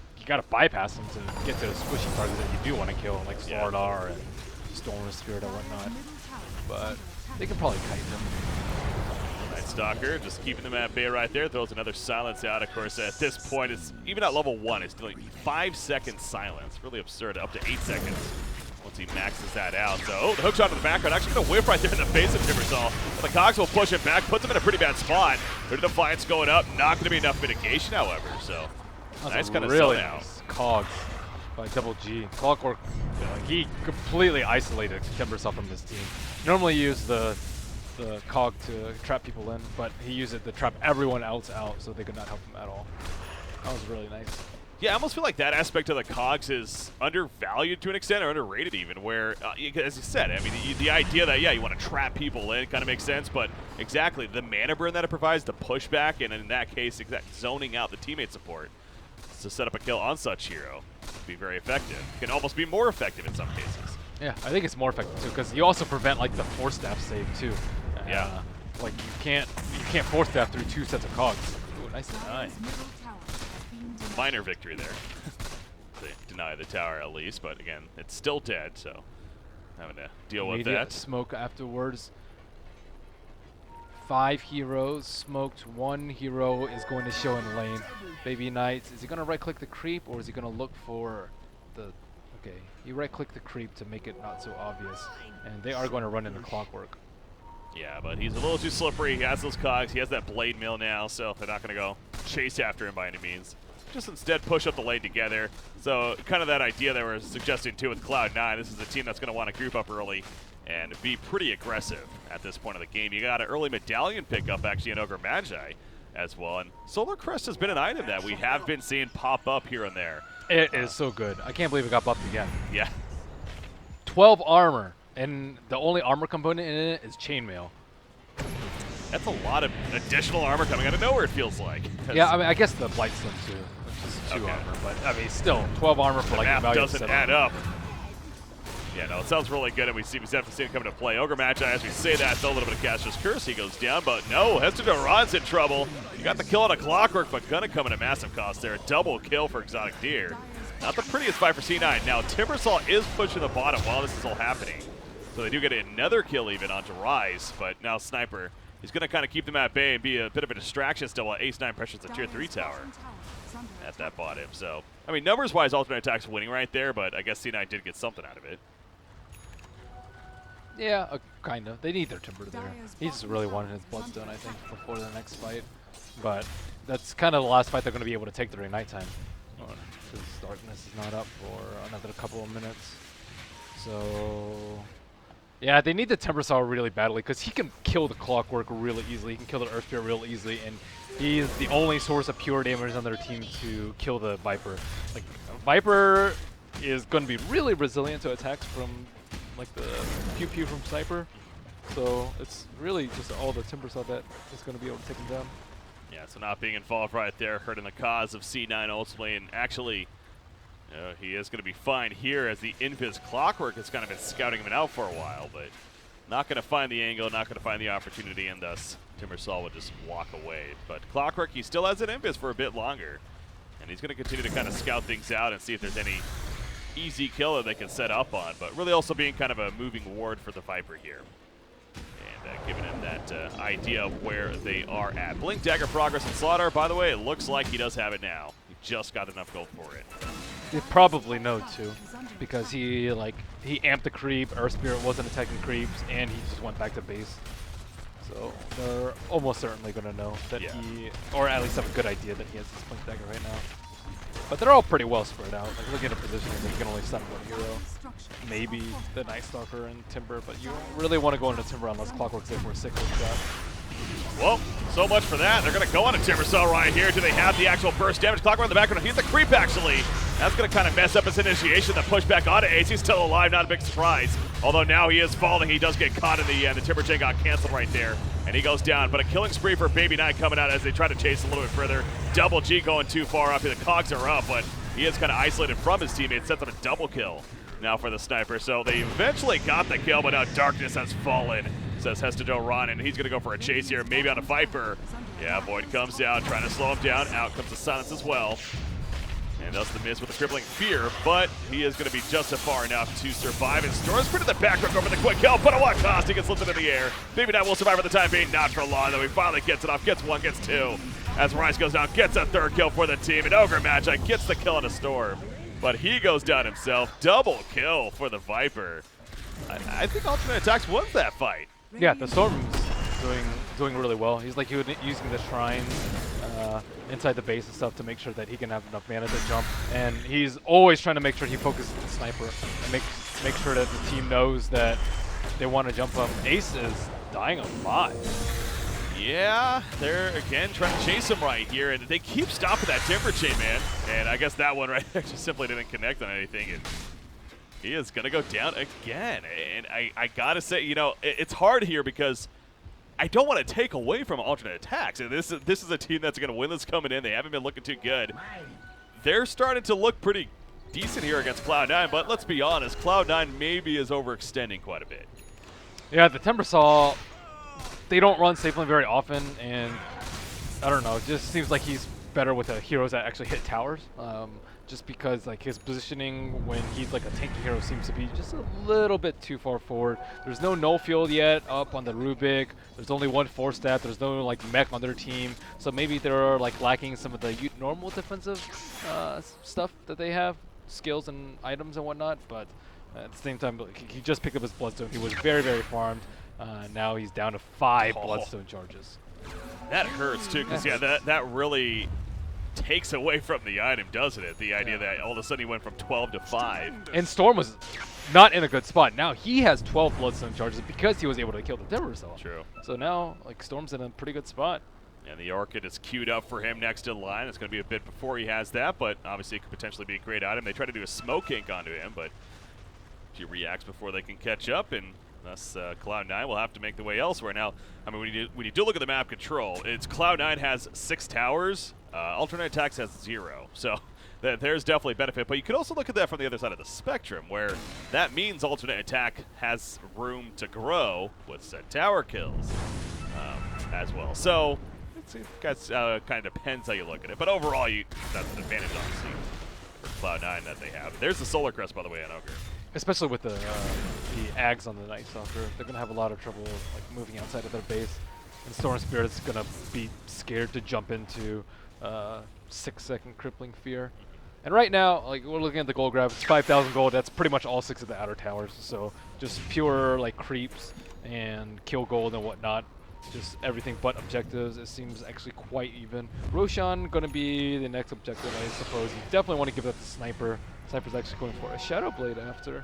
bypass him to get to the squishy targets that you do want to kill, like Slardar and Storm Spirit or whatnot. But they can probably kite him. Night Stalker just keeping them at bay right there. Throws another silence out. Of course, at this point, it's even at level 1, it's doing 5 seconds silence. Really absurd. Up to 8 seconds once he maxes that out. So, oh, the hook shot in the background. Actually going to whiff right there in the face of Timbersaw. But the Cogs will push him back, puts him in a pretty bad spot. The Defiance going up. Not going to be enough mitigation, however. So, nice kind of really sell nice down. Cogs by Double G. Clockwork, he completely isolated Timbersaw from his team. Normally use the cog to trap people in, but he used it to trap everyone else out so they could not help him at all. That was really nice. Yeah, I almost feel like that aspect of the cogs is undervalued to an extent, or underrated even, where, as you said, I mean, the idea that, yeah, you want to trap people in kind of makes sense, but exactly, the mana burn that it provides, the pushback, and in that case, zoning out the teammate support to set up a kill on such hero would be very effective. Can almost be more effective in some cases. Yeah, I think it's more effective, too, because you also prevent, like, the Force Staff save, too. Yeah. Like, you can't Force Staff through 2 sets of cogs. Ooh, nice deny. Minor victory there. They deny the tower at least, but again, it's still dead, so having to deal with that. Smoke afterwards. 5 heroes smoked. 1 hero is going to show in lane. Baby Knights, is he going to right-click the creep, or is he going to look for the... Okay, you right-click the creep to make it not so obvious, and they are going to run into Clockwork. Yeah, but he's a little too slippery. He has those cogs. He has that blade mill now, so they're not going to go chase after him by any means. Just instead push up the lane together. So kind of that idea that we're suggesting too with Cloud9. This is a team that's going to want to group up early and be pretty aggressive at this point of the game. You got an early medallion pickup actually in Ogre Magi as well, and Solar Crest has been an item that we have been seeing pop up here and there. It is so good. I can't believe it got buffed again. Yeah. 12 armor, and the only armor component in it is chainmail. That's a lot of additional armor coming out of nowhere, it feels like. Yeah, I mean, I guess the Blightstone too, which is 2 Okay. armor, but I mean, still 12 armor for The like math the value doesn't of 7. add up. Yeah, no, it sounds really good, and we definitely see it coming to play. Ogre Magi, as we say that, still a little bit of Caster's Curse. He goes down, but no, Hester Duran's in trouble. You got the kill on a Clockwork, but gonna come at a massive cost there. A double kill for Exotic Deer. Not the prettiest fight for C9. Now, Timbersaw is pushing the bottom while this is all happening. So they do get another kill even onto Rise, but now Sniper is gonna kind of keep them at bay and be a bit of a distraction still while Ace9 pressures the tier 3 tower at that bottom. So, I mean, numbers-wise, alternate attack's winning right there, but I guess C9 did get something out of it. Yeah, kind of. They need their Timber there. He just really wanted his Bloodstone, I think, before the next fight. But that's kind of the last fight they're going to be able to take during nighttime. Because darkness is not up for another couple of minutes. So, yeah, they need the Timbersaw really badly because he can kill the Clockwork really easily. He can kill the Earth Spirit real easily, and he is the only source of pure damage on their team to kill the Viper. Like, Viper is going to be really resilient to attacks from like the pew-pew from Sniper. So it's really just all the Timbersaw that is going to be able to take him down. Yeah, so not being involved right there, hurting the cause of C9 ultimately, and actually, he is going to be fine here as the Invis Clockwork has kind of been scouting him out for a while, but not going to find the angle, not going to find the opportunity, and thus Timbersaw will just walk away. But Clockwork, he still has an Invis for a bit longer, and he's going to continue to kind of scout things out and see if there's any easy killer they can set up on, but really also being kind of a moving ward for the Viper here. And giving him that idea of where they are at. Blink Dagger progress and Slaughter, by the way, it looks like he does have it now. He just got enough gold for it. They probably know too, because he amped the creep, Earth Spirit wasn't attacking creeps, and he just went back to base. So they're almost certainly going to know that he, or at least have a good idea that he has this Blink Dagger right now. But they're all pretty well spread out. Like, looking at a position, you can only stun one hero. Maybe the Night Stalker and Timber, but you don't really want to go into Timber unless Clockwork's there for a sickle shot. Well, so much for that. They're going to go on a Timbersaw right here. Do they have the actual burst damage? Clockwork in the background. He's the creep, actually. That's going to kind of mess up his initiation. The pushback onto Ace. He's still alive, not a big surprise. Although now he is falling. He does get caught in the end. The Timber chain got canceled right there, and he goes down. But a killing spree for Baby Knight coming out as they try to chase a little bit further. Double G going too far up. The cogs are up, but he is kind of isolated from his teammates. Sets up a double kill now for the Sniper. So they eventually got the kill, but now Darkness has fallen, says Hester Duran, and he's going to go for a chase here, maybe on a Viper. Yeah, Void comes down, trying to slow him down. Out comes the Silence as well. And does the miss with the Crippling Fear, but he is going to be just far enough to survive. And Storm's put in the back row over the quick kill, but at what cost? He gets lifted in the air. Baby Knight will survive for the time being, not for long, though he finally gets it off, gets one, gets two. As Rise goes down, gets a third kill for the team, and Ogre Magi gets the kill on a Storm. But he goes down himself. Double kill for the Viper. I think Alternate Attacks won that fight. Yeah, the Storm's doing really well. He's like using the shrine inside the base and stuff to make sure that he can have enough mana to jump. And he's always trying to make sure he focuses the Sniper and make sure that the team knows that they want to jump him. Ace is dying a lot. Yeah, they're again trying to chase him right here, and they keep stopping that Timber Chain, man. And I guess that one right there just simply didn't connect on anything, and he is going to go down again. And I got to say, you know, it's hard here because I don't want to take away from Alternate Attacks. And this is a team that's going to win this coming in. They haven't been looking too good. They're starting to look pretty decent here against Cloud9, but let's be honest, Cloud9 maybe is overextending quite a bit. Yeah, the Timbersaw, they don't run Safelin very often, and I don't know, it just seems like he's better with the heroes that actually hit towers. Just because like his positioning when he's like a tanky hero seems to be just a little bit too far forward. There's no null field yet up on the Rubik. There's only one 4-stat. There's no like mech on their team. So maybe they're like lacking some of the normal defensive stuff that they have, skills and items and whatnot. But at the same time, he just picked up his Bloodstone. He was very, very farmed. Now he's down to 5 Bloodstone charges. That hurts too, because yeah, that really takes away from the item, doesn't it? The idea that all of a sudden he went from 12 to 5. And Storm was not in a good spot. Now he has 12 Bloodstone charges because he was able to kill the Timbersaw. True. So now, like, Storm's in a pretty good spot. And the Orchid is queued up for him next in line. It's going to be a bit before he has that, but obviously it could potentially be a great item. They try to do a smoke ink onto him, but he reacts before they can catch up, and thus Cloud9 will have to make the way elsewhere. Now, I mean, when you do look at the map control, it's Cloud9 has 6 towers, Alternate Attacks has 0. So there's definitely benefit, but you could also look at that from the other side of the spectrum, where that means Alternate Attack has room to grow with said tower kills as well. So it kind of depends how you look at it, but overall, that's an advantage, obviously, for Cloud9 that they have. There's the Solar Crest, by the way, on Ogre. Especially with the Ags on the Night Stalker, they're gonna have a lot of trouble like moving outside of their base, and Storm Spirit's gonna be scared to jump into 6-second Crippling Fear. And right now, like, we're looking at the gold grab, it's 5,000 gold. That's pretty much all 6 of the outer towers. So just pure like creeps and kill gold and whatnot. Just everything but objectives. It seems actually quite even. Roshan gonna be the next objective, I suppose. You definitely want to give that to Sniper. Sniper's actually going for a Shadow Blade after.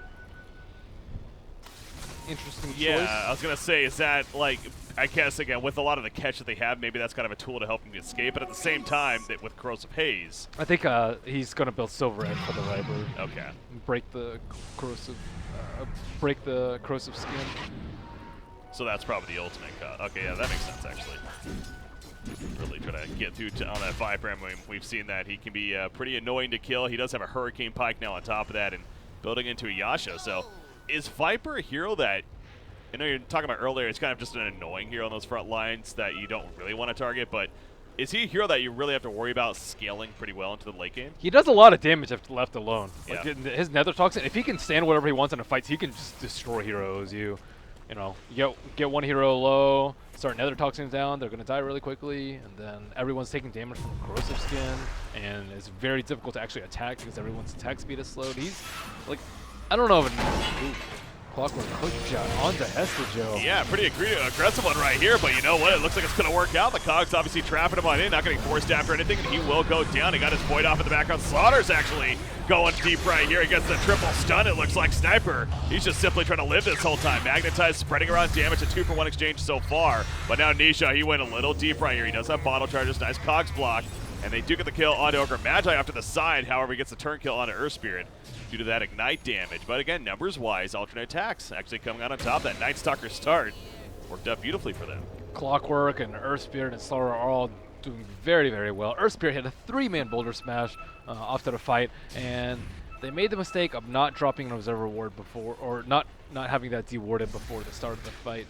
Interesting choice. Yeah, I was going to say, is that, like, I guess, again, with a lot of the catch that they have, maybe that's kind of a tool to help him escape, but at the same time, with Corrosive Haze. I think he's gonna build Silver Edge for the Riber. Okay. Break the corrosive skin. So that's probably the ultimate cut. Okay, yeah, that makes sense, actually. Really try to get through on that Viper. We've seen that he can be pretty annoying to kill. He does have a Hurricane Pike now on top of that and building into a Yasha. So is Viper a hero that, I know you're talking about earlier, it's kind of just an annoying hero on those front lines that you don't really want to target, but is he a hero that you really have to worry about scaling pretty well into the late game? He does a lot of damage if left alone. Yeah. Like his Nether Toxin, if he can stand whatever he wants in a fight, he can just destroy heroes. You know, get one hero low, start Nether Toxins down, they're going to die really quickly, and then everyone's taking damage from Corrosive Skin, and it's very difficult to actually attack because everyone's attack speed is slowed. He's, like, I don't know if Clockwork hook shot onto Hester Joe. Yeah, pretty aggressive one right here, but you know what? It looks like it's going to work out. The Cogs obviously trapping him on in, not getting forced after anything, and he will go down. He got his void off in the background. Slaughter's actually going deep right here. He gets the triple stun, it looks like. Sniper, he's just simply trying to live this whole time. Magnetized, spreading around damage, a 2-for-1 exchange so far. But now Nisha, he went a little deep right here. He does have bottle charges, nice Cogs block, and they do get the kill onto Ogre Magi off to the side. However, he gets the turn kill onto Earth Spirit due to that Ignite damage. But again, numbers-wise, alternate attacks actually coming out on top. That Night Stalker start worked out beautifully for them. Clockwork and Earth Spirit and Slaughter are all doing very, very well. Earth Spirit hit a 3-man Boulder Smash off to the fight, and they made the mistake of not dropping an Observer Ward before, or not having that dewarded before the start of the fight.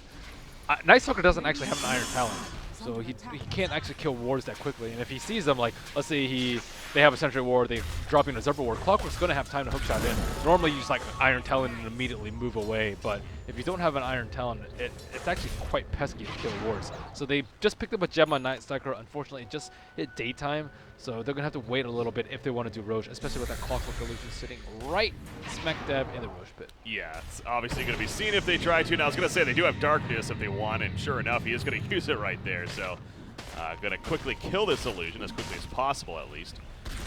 Night Stalker doesn't actually have an Iron Talon, so he can't actually kill wards that quickly. And if he sees them, like, let's say they have a Sentry Ward, they drop in a Observer Ward, Clockwork's going to have time to hookshot in. Normally you just like Iron Talon and immediately move away, but if you don't have an Iron Talon, it's actually quite pesky to kill wards. So they just picked up a gem on Night Stalker. Unfortunately, it just hit daytime, so they're going to have to wait a little bit if they want to do Roche, especially with that Clockwork illusion sitting right smack dab in the Roche pit. Yeah, it's obviously going to be seen if they try to. Now, I was going to say they do have Darkness if they want, and sure enough, he is going to use it right there. So going to quickly kill this illusion as quickly as possible, at least.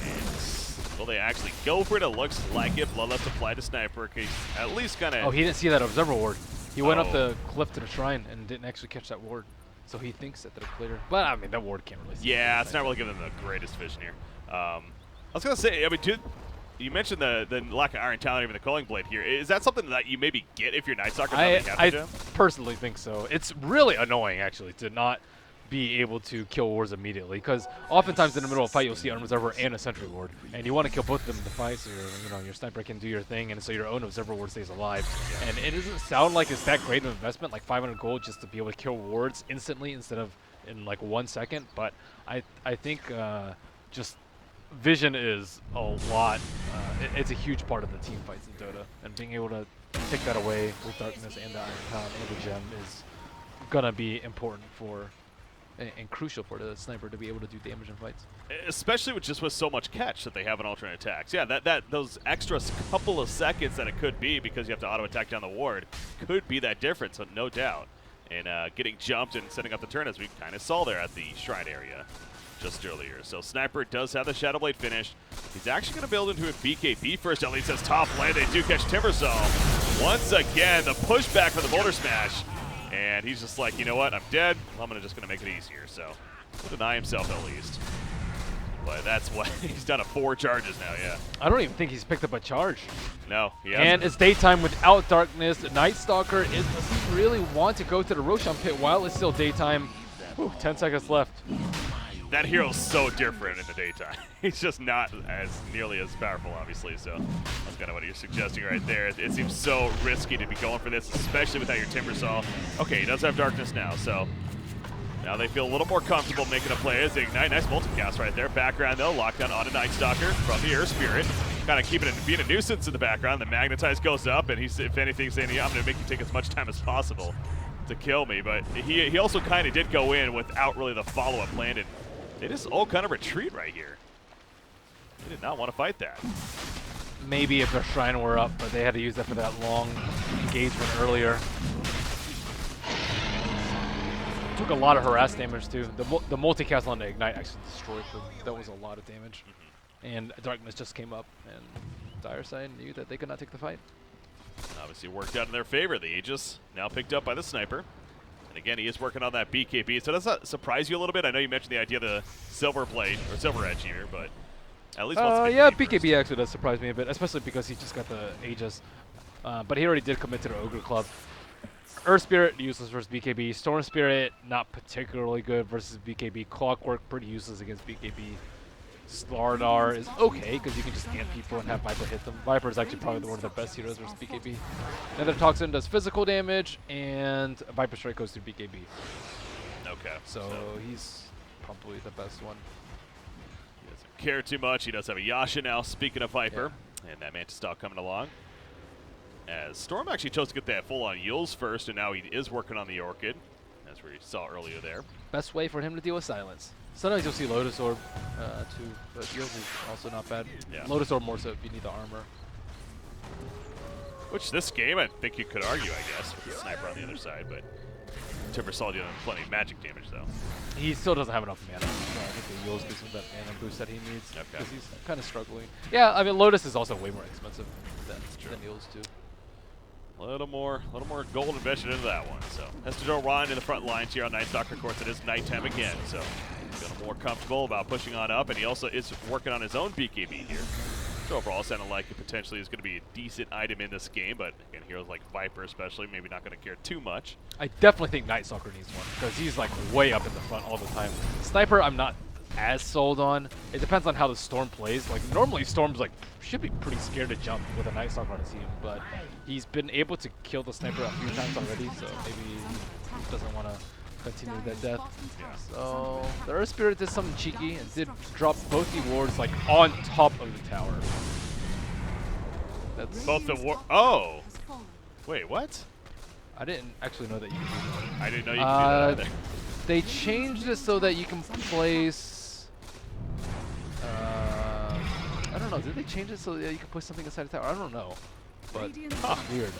And will they actually go for it? It looks like it. Bloodlust applied to Sniper. He's at least kind of... Oh, he didn't see that Observer Ward. He went up the cliff to the shrine and didn't actually catch that ward. So he thinks that they're clear. But, I mean, that ward can't really see. Yeah, it's not really giving them the greatest vision here. I was going to say, I mean, you mentioned the lack of Iron Talon, even the Culling Blade here. Is that something that you maybe get if you're Night Stalker? I personally think so. It's really annoying, actually, to not be able to kill wards immediately, because oftentimes in the middle of a fight you'll see an Observer and a Sentry Ward, and you want to kill both of them in the fight so your Sniper can do your thing, and so your own Observer Ward stays alive. Yeah. And it doesn't sound like it's that great of an investment, like 500 gold just to be able to kill wards instantly instead of in like 1 second, but I think just vision is a lot. It's a huge part of the team fights in Dota, and being able to take that away with Darkness and the Iron Talon and the Gem is gonna be important for and crucial for the Sniper to be able to do damage in fights. Especially with so much catch that they have in alternate attacks. Yeah, those extra couple of seconds that it could be because you have to auto attack down the ward could be that difference, no doubt. And getting jumped and setting up the turn, as we kind of saw there at the shrine area. just earlier. So Sniper does have the Shadow Blade finished. He's actually going to build into a BKB first. At least says top lane. They do catch Timbersaw. Once again, the pushback for the Boulder Smash. And he's just like, you know what? I'm dead. I'm just going to make it easier. So he'll deny himself at least. But that's what he's done 4 charges now, yeah. I don't even think he's picked up a charge. No, he And hasn't. it's daytime without darkness. Night Stalker doesn't really want to go to the Roshan pit while it's still daytime. Whew, 10 seconds left. That hero's so different in the daytime. He's just not as nearly as powerful, obviously. So that's kind of what you're suggesting right there. It seems so risky to be going for this, especially without your Timbersaw. Okay, he does have darkness now, so now they feel a little more comfortable making a play as they ignite. Nice multicast right there. Background though, lockdown on a Night Stalker from the Air Spirit. Kind of keeping it, being a nuisance in the background. The Magnetize goes up, and he's, if anything, saying, I'm going to make you take as much time as possible to kill me. But he also kind of did go in without really the follow-up landed. They just all kind of retreat right here. They did not want to fight that. Maybe if their Shrine were up, but they had to use that for that long engagement earlier. Took a lot of harass damage too. The multicast on the Ignite actually destroyed them. That was a lot of damage. And Darkness just came up, and Dire Side knew that they could not take the fight. Obviously worked out in their favor. The Aegis now picked up by the Sniper. And again, he is working on that BKB. So does that surprise you a little bit? I know you mentioned the idea of the Silver Blade, or Silver Edge here, but at least wants to yeah, BKB BKB first. actually does surprise me a bit, especially because he just got the Aegis. But he already did commit to the Ogre Club. Earth Spirit, useless versus BKB. Storm Spirit, not particularly good versus BKB. Clockwork, pretty useless against BKB. Slardar is okay, because you can just ant people and have Viper hit them. Viper is actually probably one of the best heroes versus BKB. Nether Toxin does physical damage, and Viper Strike goes through BKB. Okay. So he's probably the best one. He doesn't care too much. He does have a Yasha now, speaking of Viper. And that Mantis Stalk coming along. As Storm actually chose to get that full-on Yules first, and now he is working on the Orchid, as we saw earlier there. Best way for him to deal with silence. Sometimes you'll see Lotus Orb too, but Yules is also not bad. Yeah. Lotus Orb more so if you need the armor. Which this game, I think you could argue, I guess, with the Sniper on the other side, but Timbersaw dealing plenty of magic damage, though. He still doesn't have enough mana. So I think the Yules gives him that mana boost that he needs, Okay. because he's kind of struggling. Yeah, I mean, Lotus is also way more expensive than Yules too. A little more gold invested into that one. So has to go Ron in the front lines here on Night Stalker. Of course, it is nighttime again, so he's feeling more comfortable about pushing on up, and he also is working on his own BKB here. So overall, sounded like it potentially is going to be a decent item in this game, but again, heroes like Viper especially, maybe not going to care too much. I definitely think Night Stalker needs one, because he's like way up in the front all the time. Sniper, I'm not as sold on. It depends on how the Storm plays. Like normally Storm's like should be pretty scared to jump with a Night Stalker on his team, but he's been able to kill the Sniper a few times already, so maybe he doesn't want to continue that death. Yeah. So the Earth Spirit did something cheeky and did drop both the wards like on top of the tower. That's Both the war. Oh, wait, what? I didn't actually know that you could do that. I didn't know you could do that either. They changed it so that you can place. I don't know. Did they change it so that you can put something inside the tower? I don't know. But weird.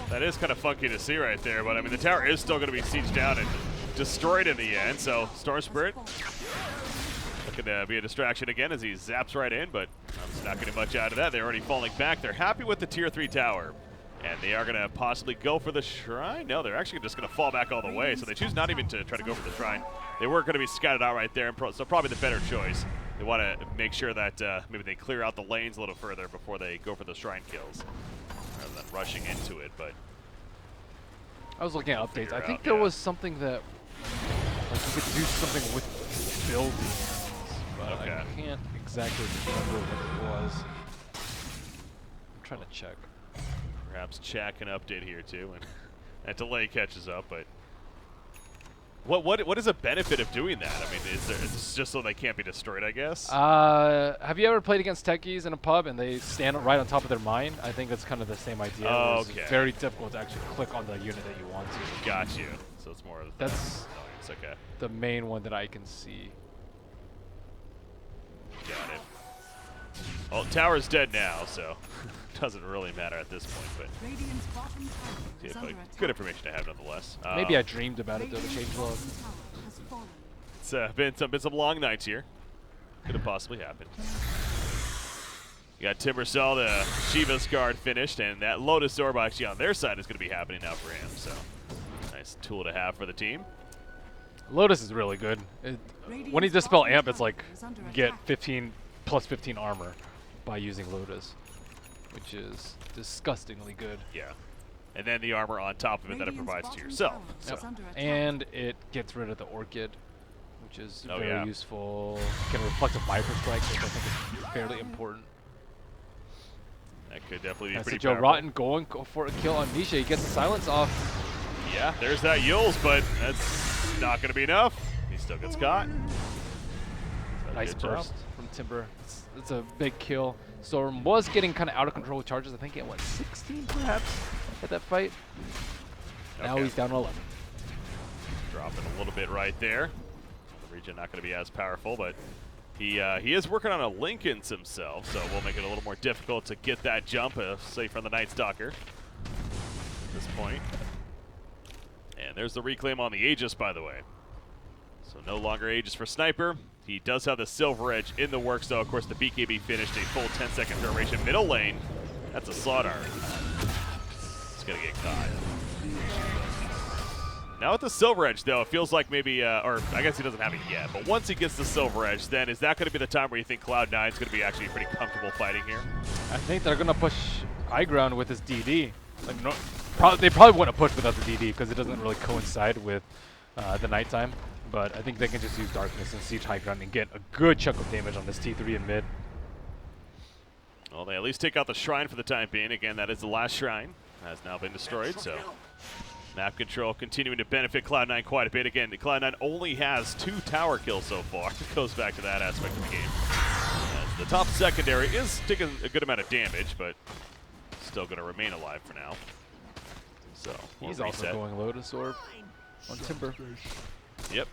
That is kind of funky to see right there, but I mean the tower is still going to be sieged down and destroyed in the end. So Storm Spirit looking to be a distraction again as he zaps right in, but obviously not getting much out of that. They're already falling back. They're happy with the tier 3 tower. And they are going to possibly go for the Shrine. No, they're actually just going to fall back all the way. So they choose not even to try to go for the Shrine. They were going to be scattered out right there, and so probably the better choice. They want to make sure that maybe they clear out the lanes a little further before they go for the Shrine kills, rather than rushing into it. But I was looking at updates. Figure I think out, there yeah. was something that like you could do something with buildings, but Okay. I can't exactly remember what it was. I'm trying to check. perhaps Chat can update here too, and that delay catches up. But what is a benefit of doing that? I mean, it's just so they can't be destroyed, I guess. Have you ever played against techies in a pub and they stand right on top of their mine? I think it's kind of the same idea. Oh, It's okay. very difficult to actually click on the unit that you want to. Got you. So it's more of That's it's okay. the main one that I can see. Got it. Well, tower's dead now, so doesn't really matter at this point. But Radiant's bottom tower is yeah, under but attack. good information to have nonetheless. Maybe I dreamed about it though, the change log. Radiant's bottom tower has fallen. It's been some long nights here. Could have possibly happened. You got Timber saw the Shiva's guard finished, and that Lotus Orb actually on their side is going to be happening now for him. So nice tool to have for the team. Lotus is really good. When you dispel amp, it's like you get 15 plus 15 armor by using Lotus, which is disgustingly good. Yeah. And then the armor on top of it that it provides to yourself. So. And it gets rid of the Orchid, which is very yeah. useful. You can reflect a Viper Strike, which I think is fairly important. That could definitely be That's pretty Joe powerful. Rotten going for a kill on Nisha. He gets the silence off. Yeah, there's that Yules, but that's not going to be enough. He still gets caught. So Nice good job. burst from Timber. It's a big kill. Storm was getting kind of out of control with charges. I think he had, what, 16 perhaps at that fight? Now Okay. he's down to 11. Dropping a little bit right there. The regen not going to be as powerful, but he is working on a Lincolns himself, so we'll make it a little more difficult to get that jump, say from the Night Stalker at this point. And there's the reclaim on the Aegis, by the way. So no longer Aegis for Sniper. He does have the Silver Edge in the works, though. Of course, the BKB finished a full 10-second duration. Middle lane, that's a slaughter. It's going to get caught. Now with the Silver Edge, though, it feels like maybe, or I guess he doesn't have it yet, but once he gets the Silver Edge, then is that going to be the time where you think Cloud9 is going to be actually pretty comfortable fighting here? I think they're going to push high ground with his DD. Like, they probably wouldn't push without the DD because it doesn't really coincide with the nighttime. But I think they can just use Darkness and siege high ground and get a good chunk of damage on this T3 in mid. Well, they at least take out the Shrine for the time being. Again, that is the last Shrine. Has now been destroyed, so map control continuing to benefit Cloud9 quite a bit. Again, Cloud9 only has 2 tower kills so far. It goes back to that aspect of the game. As the top secondary is taking a good amount of damage, but still going to remain alive for now. So He's also going Lotus Orb on Timber. Yep.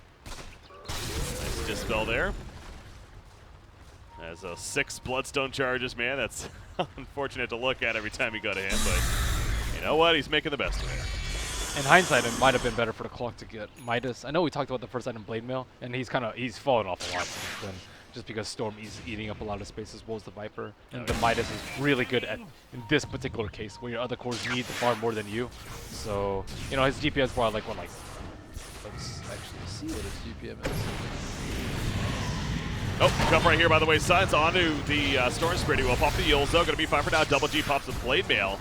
Nice dispel there. As 6 Bloodstone charges, man. That's unfortunate to look at every time you go to him, but you know what? He's making the best of it. In hindsight, it might have been better for the clock to get Midas. I know we talked about the first item, Blade Mail, and he's fallen off a lot since then, just because Storm is eating up a lot of space as well as the Viper. And the Midas is really good at, in this particular case, where your other cores need the farm more than you. So, you know, his GPM is probably like, what, like, let's actually see what his GPM is. Oh, jump right here, by the way. Signs onto the Storm Spirit. He will pop the Yules, though. Going to be fine for now. Double G pops the Blade Mail.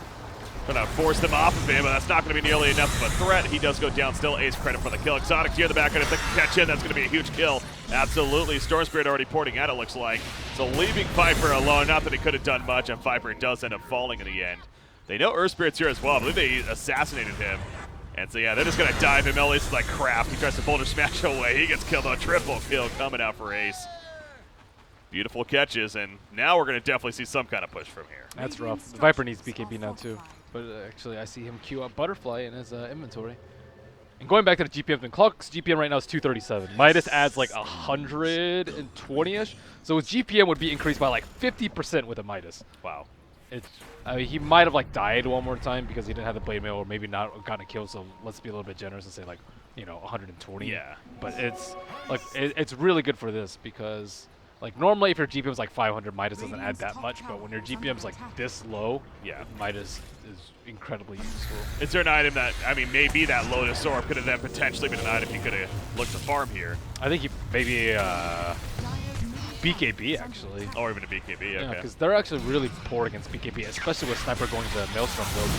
Going to force them off of him, but that's not going to be nearly enough of a threat. He does go down still. Ace credit for the kill. Exotic here in the background. If they can catch in, that's going to be a huge kill. Absolutely. Storm Spirit already porting out, it looks like. So leaving Viper alone. Not that he could have done much, and Viper does end up falling in the end. They know Earth Spirit's here as well. I believe they assassinated him. And so, yeah, they're just going to dive him. Ace is like crap. He tries to boulder smash away. He gets killed on triple kill coming out for Ace. Beautiful catches, and now we're going to definitely see some kind of push from here. That's rough. The Viper needs BKB now, too. But actually, I see him queue up Butterfly in his inventory. And going back to the GPM thing, Clock's GPM right now is 237. Midas adds like 120-ish. So his GPM would be increased by like 50% with a Midas. Wow. I mean, he might have like died one more time because he didn't have the Blade Mail or maybe not gotten a kill. So let's be a little bit generous and say like, you know, 120. Yeah. But it's like, it's really good for this because like normally if your GPM is like 500, Midas doesn't add that much. But when your GPM is like this low, Yeah. Midas is incredibly useful. Is there an item that, I mean, maybe that Lotus Orb could have then potentially been an item he could have looked to farm here? I think he maybe BKB actually. Or even a BKB, Yeah, okay. because they're actually really poor against BKB, especially with Sniper going to Maelstrom build.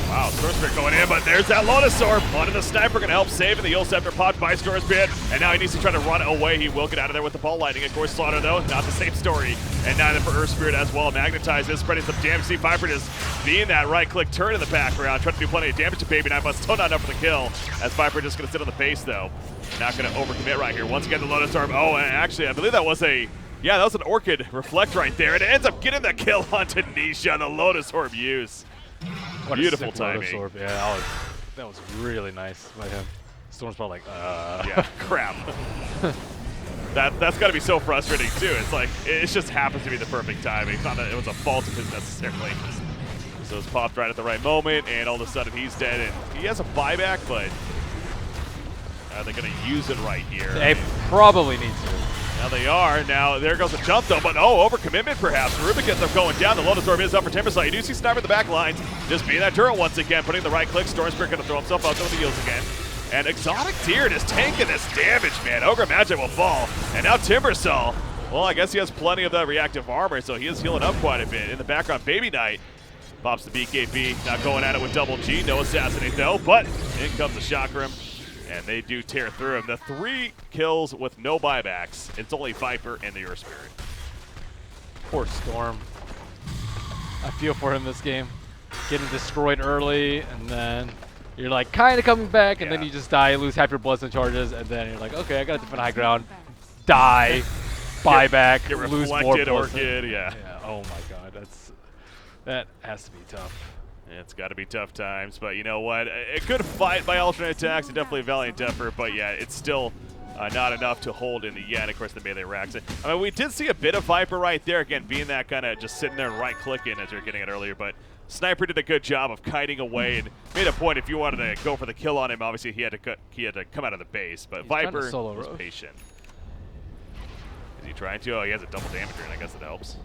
Wow, Storm Spirit going in, but there's that Lotus Orb. Onto the Sniper, going to help save, and the Yule Scepter popped by Storm Spirit, and now he needs to try to run away. He will get out of there with the ball lightning. Of course, Slaughter, though, not the same story. And now then for Earth Spirit as well. Magnetizes, spreading some damage. See Viper just being that right-click turn in the background, trying to do plenty of damage to Baby Knife, but still not enough for the kill, as Viper just going to sit on the base, though. Not going to overcommit right here. Once again, the Lotus Orb. Oh, and actually, I believe that was a... Yeah, that was an Orchid Reflect right there. It ends up getting the kill onto Nisha, the Lotus Orb use. What Beautiful a sick Lotus timing. Orb. Yeah, that was really nice by him. Storm's probably like, Yeah, crap. That's got to be so frustrating, too. It's like, it just happens to be the perfect timing. It's not that it was a fault of his necessarily. So it's popped right at the right moment, and all of a sudden he's dead. And he has a buyback, but are they going to use it right here? Hey, probably need to. Now they are. Now there goes the jump though, but overcommitment perhaps. Rubik gets them going down. The Lotus Orb is up for Timbersaw. You do see Sniper in the back lines. Just being that turret once again, putting the right click. Storm Spirit gonna throw himself out there with the heals again. And Exotic Tear just tanking this damage, man. Ogre Magic will fall. And now Timbersaw, well, I guess he has plenty of that reactive armor, so he is healing up quite a bit. In the background, Baby Knight pops the BKB. Now going at it with Double G. No assassinate though, but in comes the Chakram. And they do tear through him. The 3 kills with no buybacks. It's only Viper and the Earth Spirit. Poor Storm. I feel for him this game. Getting destroyed early, and then you're like kind of coming back, and then you just die, lose half your bloods and charges, and then you're like, okay, I got to defend high ground. Die, buyback, lose more reflected bloods. Orchid, yeah. Oh my god, that has to be tough. It's got to be tough times, but you know what? A good fight by alternate attacks and definitely a valiant effort, but yeah, it's still not enough to hold in the end. Of course, the melee racks it. I mean, we did see a bit of Viper right there, again, being that kind of just sitting there and right-clicking as you were getting it earlier, but Sniper did a good job of kiting away and made a point if you wanted to go for the kill on him, obviously he had to come out of the base, but He's Viper solo was rogue. patient. Is he trying to? Oh, he has a double damager, and I guess it helps.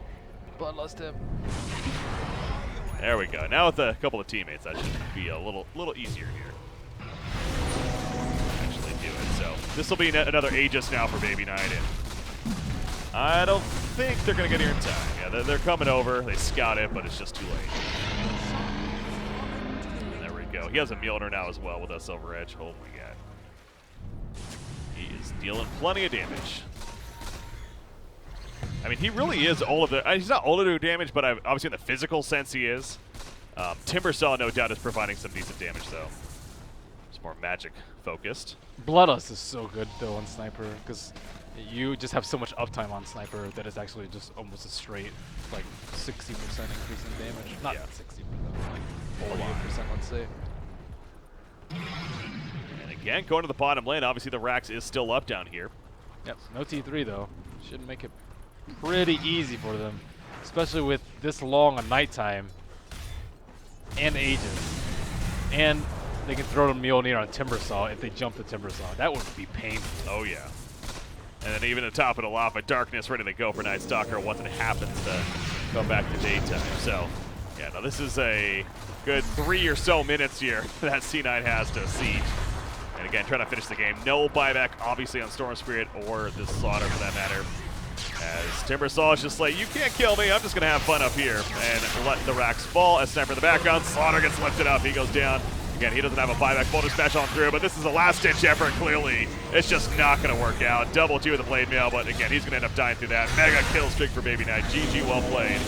Bloodlust him. There we go. Now with a couple of teammates, that should be a little easier here. Actually do it. So this will be another Aegis now for Baby Knight. And I don't think they're going to get here in time. Yeah, they're coming over. They scout it, but it's just too late. There we go. He has a Mjolnir now as well with a Silver Edge. Oh my god. He is dealing plenty of damage. I mean, he really is all of the. He's not all of the damage, but obviously in the physical sense he is. Timbersaw, no doubt, is providing some decent damage, though. It's more magic focused. Bloodlust is so good though on Sniper, because you just have so much uptime on Sniper that it's actually just almost a straight, like 60% increase in damage. Not 60%, like 48%, let's say. And again, going to the bottom lane. Obviously, the Rax is still up down here. Yep, no T3 though. Should make it pretty easy for them, especially with this long a nighttime and Aegis. And they can throw the Mjolnir on Timbersaw if they jump the Timbersaw. That would be painful. Oh, yeah. And then even to top it all off, a Darkness ready to go for Night Stalker once it happens to go back to daytime. So, yeah, no, this is a good 3 or so minutes here that C9 has to siege. And again, trying to finish the game. No buyback, obviously, on Storm Spirit or the Slaughter for that matter. As Timbersaw is just like, you can't kill me, I'm just going to have fun up here. And let the racks fall as Sniper in the background. Slaughter gets lifted up, he goes down. Again, he doesn't have a buyback, full dispatch on through, but this is a last-ditch effort, clearly. It's just not going to work out. Double G with the blade mail, but again, he's going to end up dying through that. Mega kill streak for Baby Knight. GG, well played.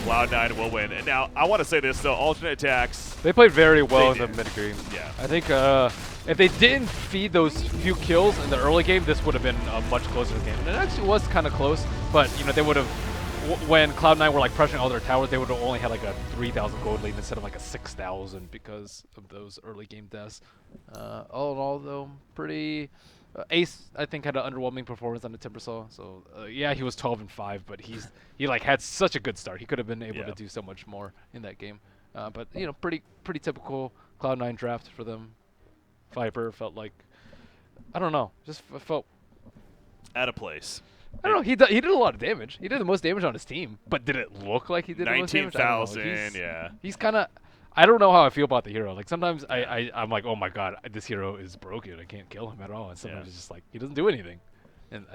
Cloud9 will win. And now, I want to say this, though, alternate attacks. They played very well in the mid-game. Yeah. I think if they didn't feed those few kills in the early game, this would have been a much closer game. And it actually was kind of close, but you know they would have, when Cloud9 were like pressuring all their towers, they would have only had like a 3,000 gold lead instead of like a 6,000 because of those early game deaths. All in all, though, pretty. Ace, I think, had an underwhelming performance on the Timbersaw. So yeah, he was 12-5, but he like had such a good start. He could have been able to do so much more in that game. But you know, pretty typical Cloud9 draft for them. Viper felt like, I don't know, just felt Out of place. I don't know. He did a lot of damage. He did the most damage on his team, but did it look like he did the most damage? 19,000, yeah. He's kind of. I don't know how I feel about the hero. Like sometimes I'm like, oh my god, this hero is broken. I can't kill him at all. And sometimes it's just like he doesn't do anything. And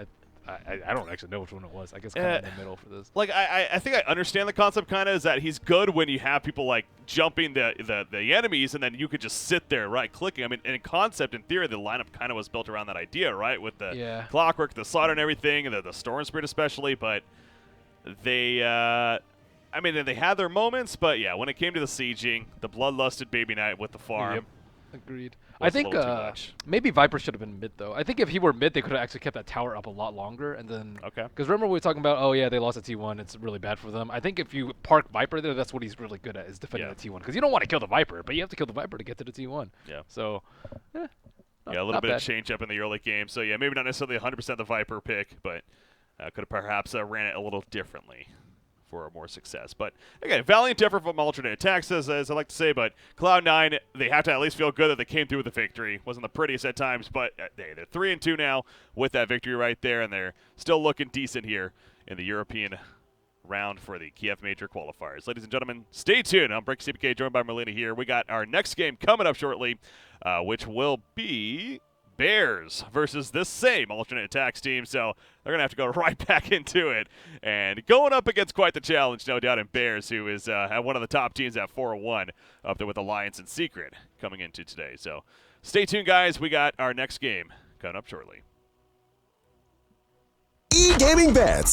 I don't actually know which one it was. I guess kind of in the middle for this. Like I think I understand the concept kind of is that he's good when you have people like jumping the enemies and then you could just sit there right clicking. I mean, in concept, in theory, the lineup kind of was built around that idea, right? With the clockwork, the slaughter, and everything, and the Storm Spirit especially. But they, I mean, they had their moments, but yeah, when it came to the sieging, the bloodlusted Baby Knight with the farm. Yep. Agreed. I think maybe Viper should have been mid though. I think if he were mid, they could have actually kept that tower up a lot longer, and then because remember we were talking about, oh yeah, they lost a T1, it's really bad for them. I think if you park Viper there, that's what he's really good at, is defending the T1, because you don't want to kill the Viper, but you have to kill the Viper to get to the T1. Yeah. So, a little bit of change up in the early game. So yeah, maybe not necessarily 100% the Viper pick, but could have perhaps ran it a little differently for more success. But again, valiant effort from alternate attacks, as I like to say, but Cloud9, they have to at least feel good that they came through with a victory. Wasn't the prettiest at times, but they're 3-2 now with that victory right there, and they're still looking decent here in the European round for the Kiev Major Qualifiers. Ladies and gentlemen, stay tuned. I'm Brick CPK, joined by Merlina here. We got our next game coming up shortly, which will be Bears versus this same alternate attacks team, so they're going to have to go right back into it. And going up against quite the challenge, no doubt, in Bears, who is one of the top teams at 4-1 up there with Alliance and Secret coming into today. So stay tuned, guys. We got our next game coming up shortly. E-Gaming Bets.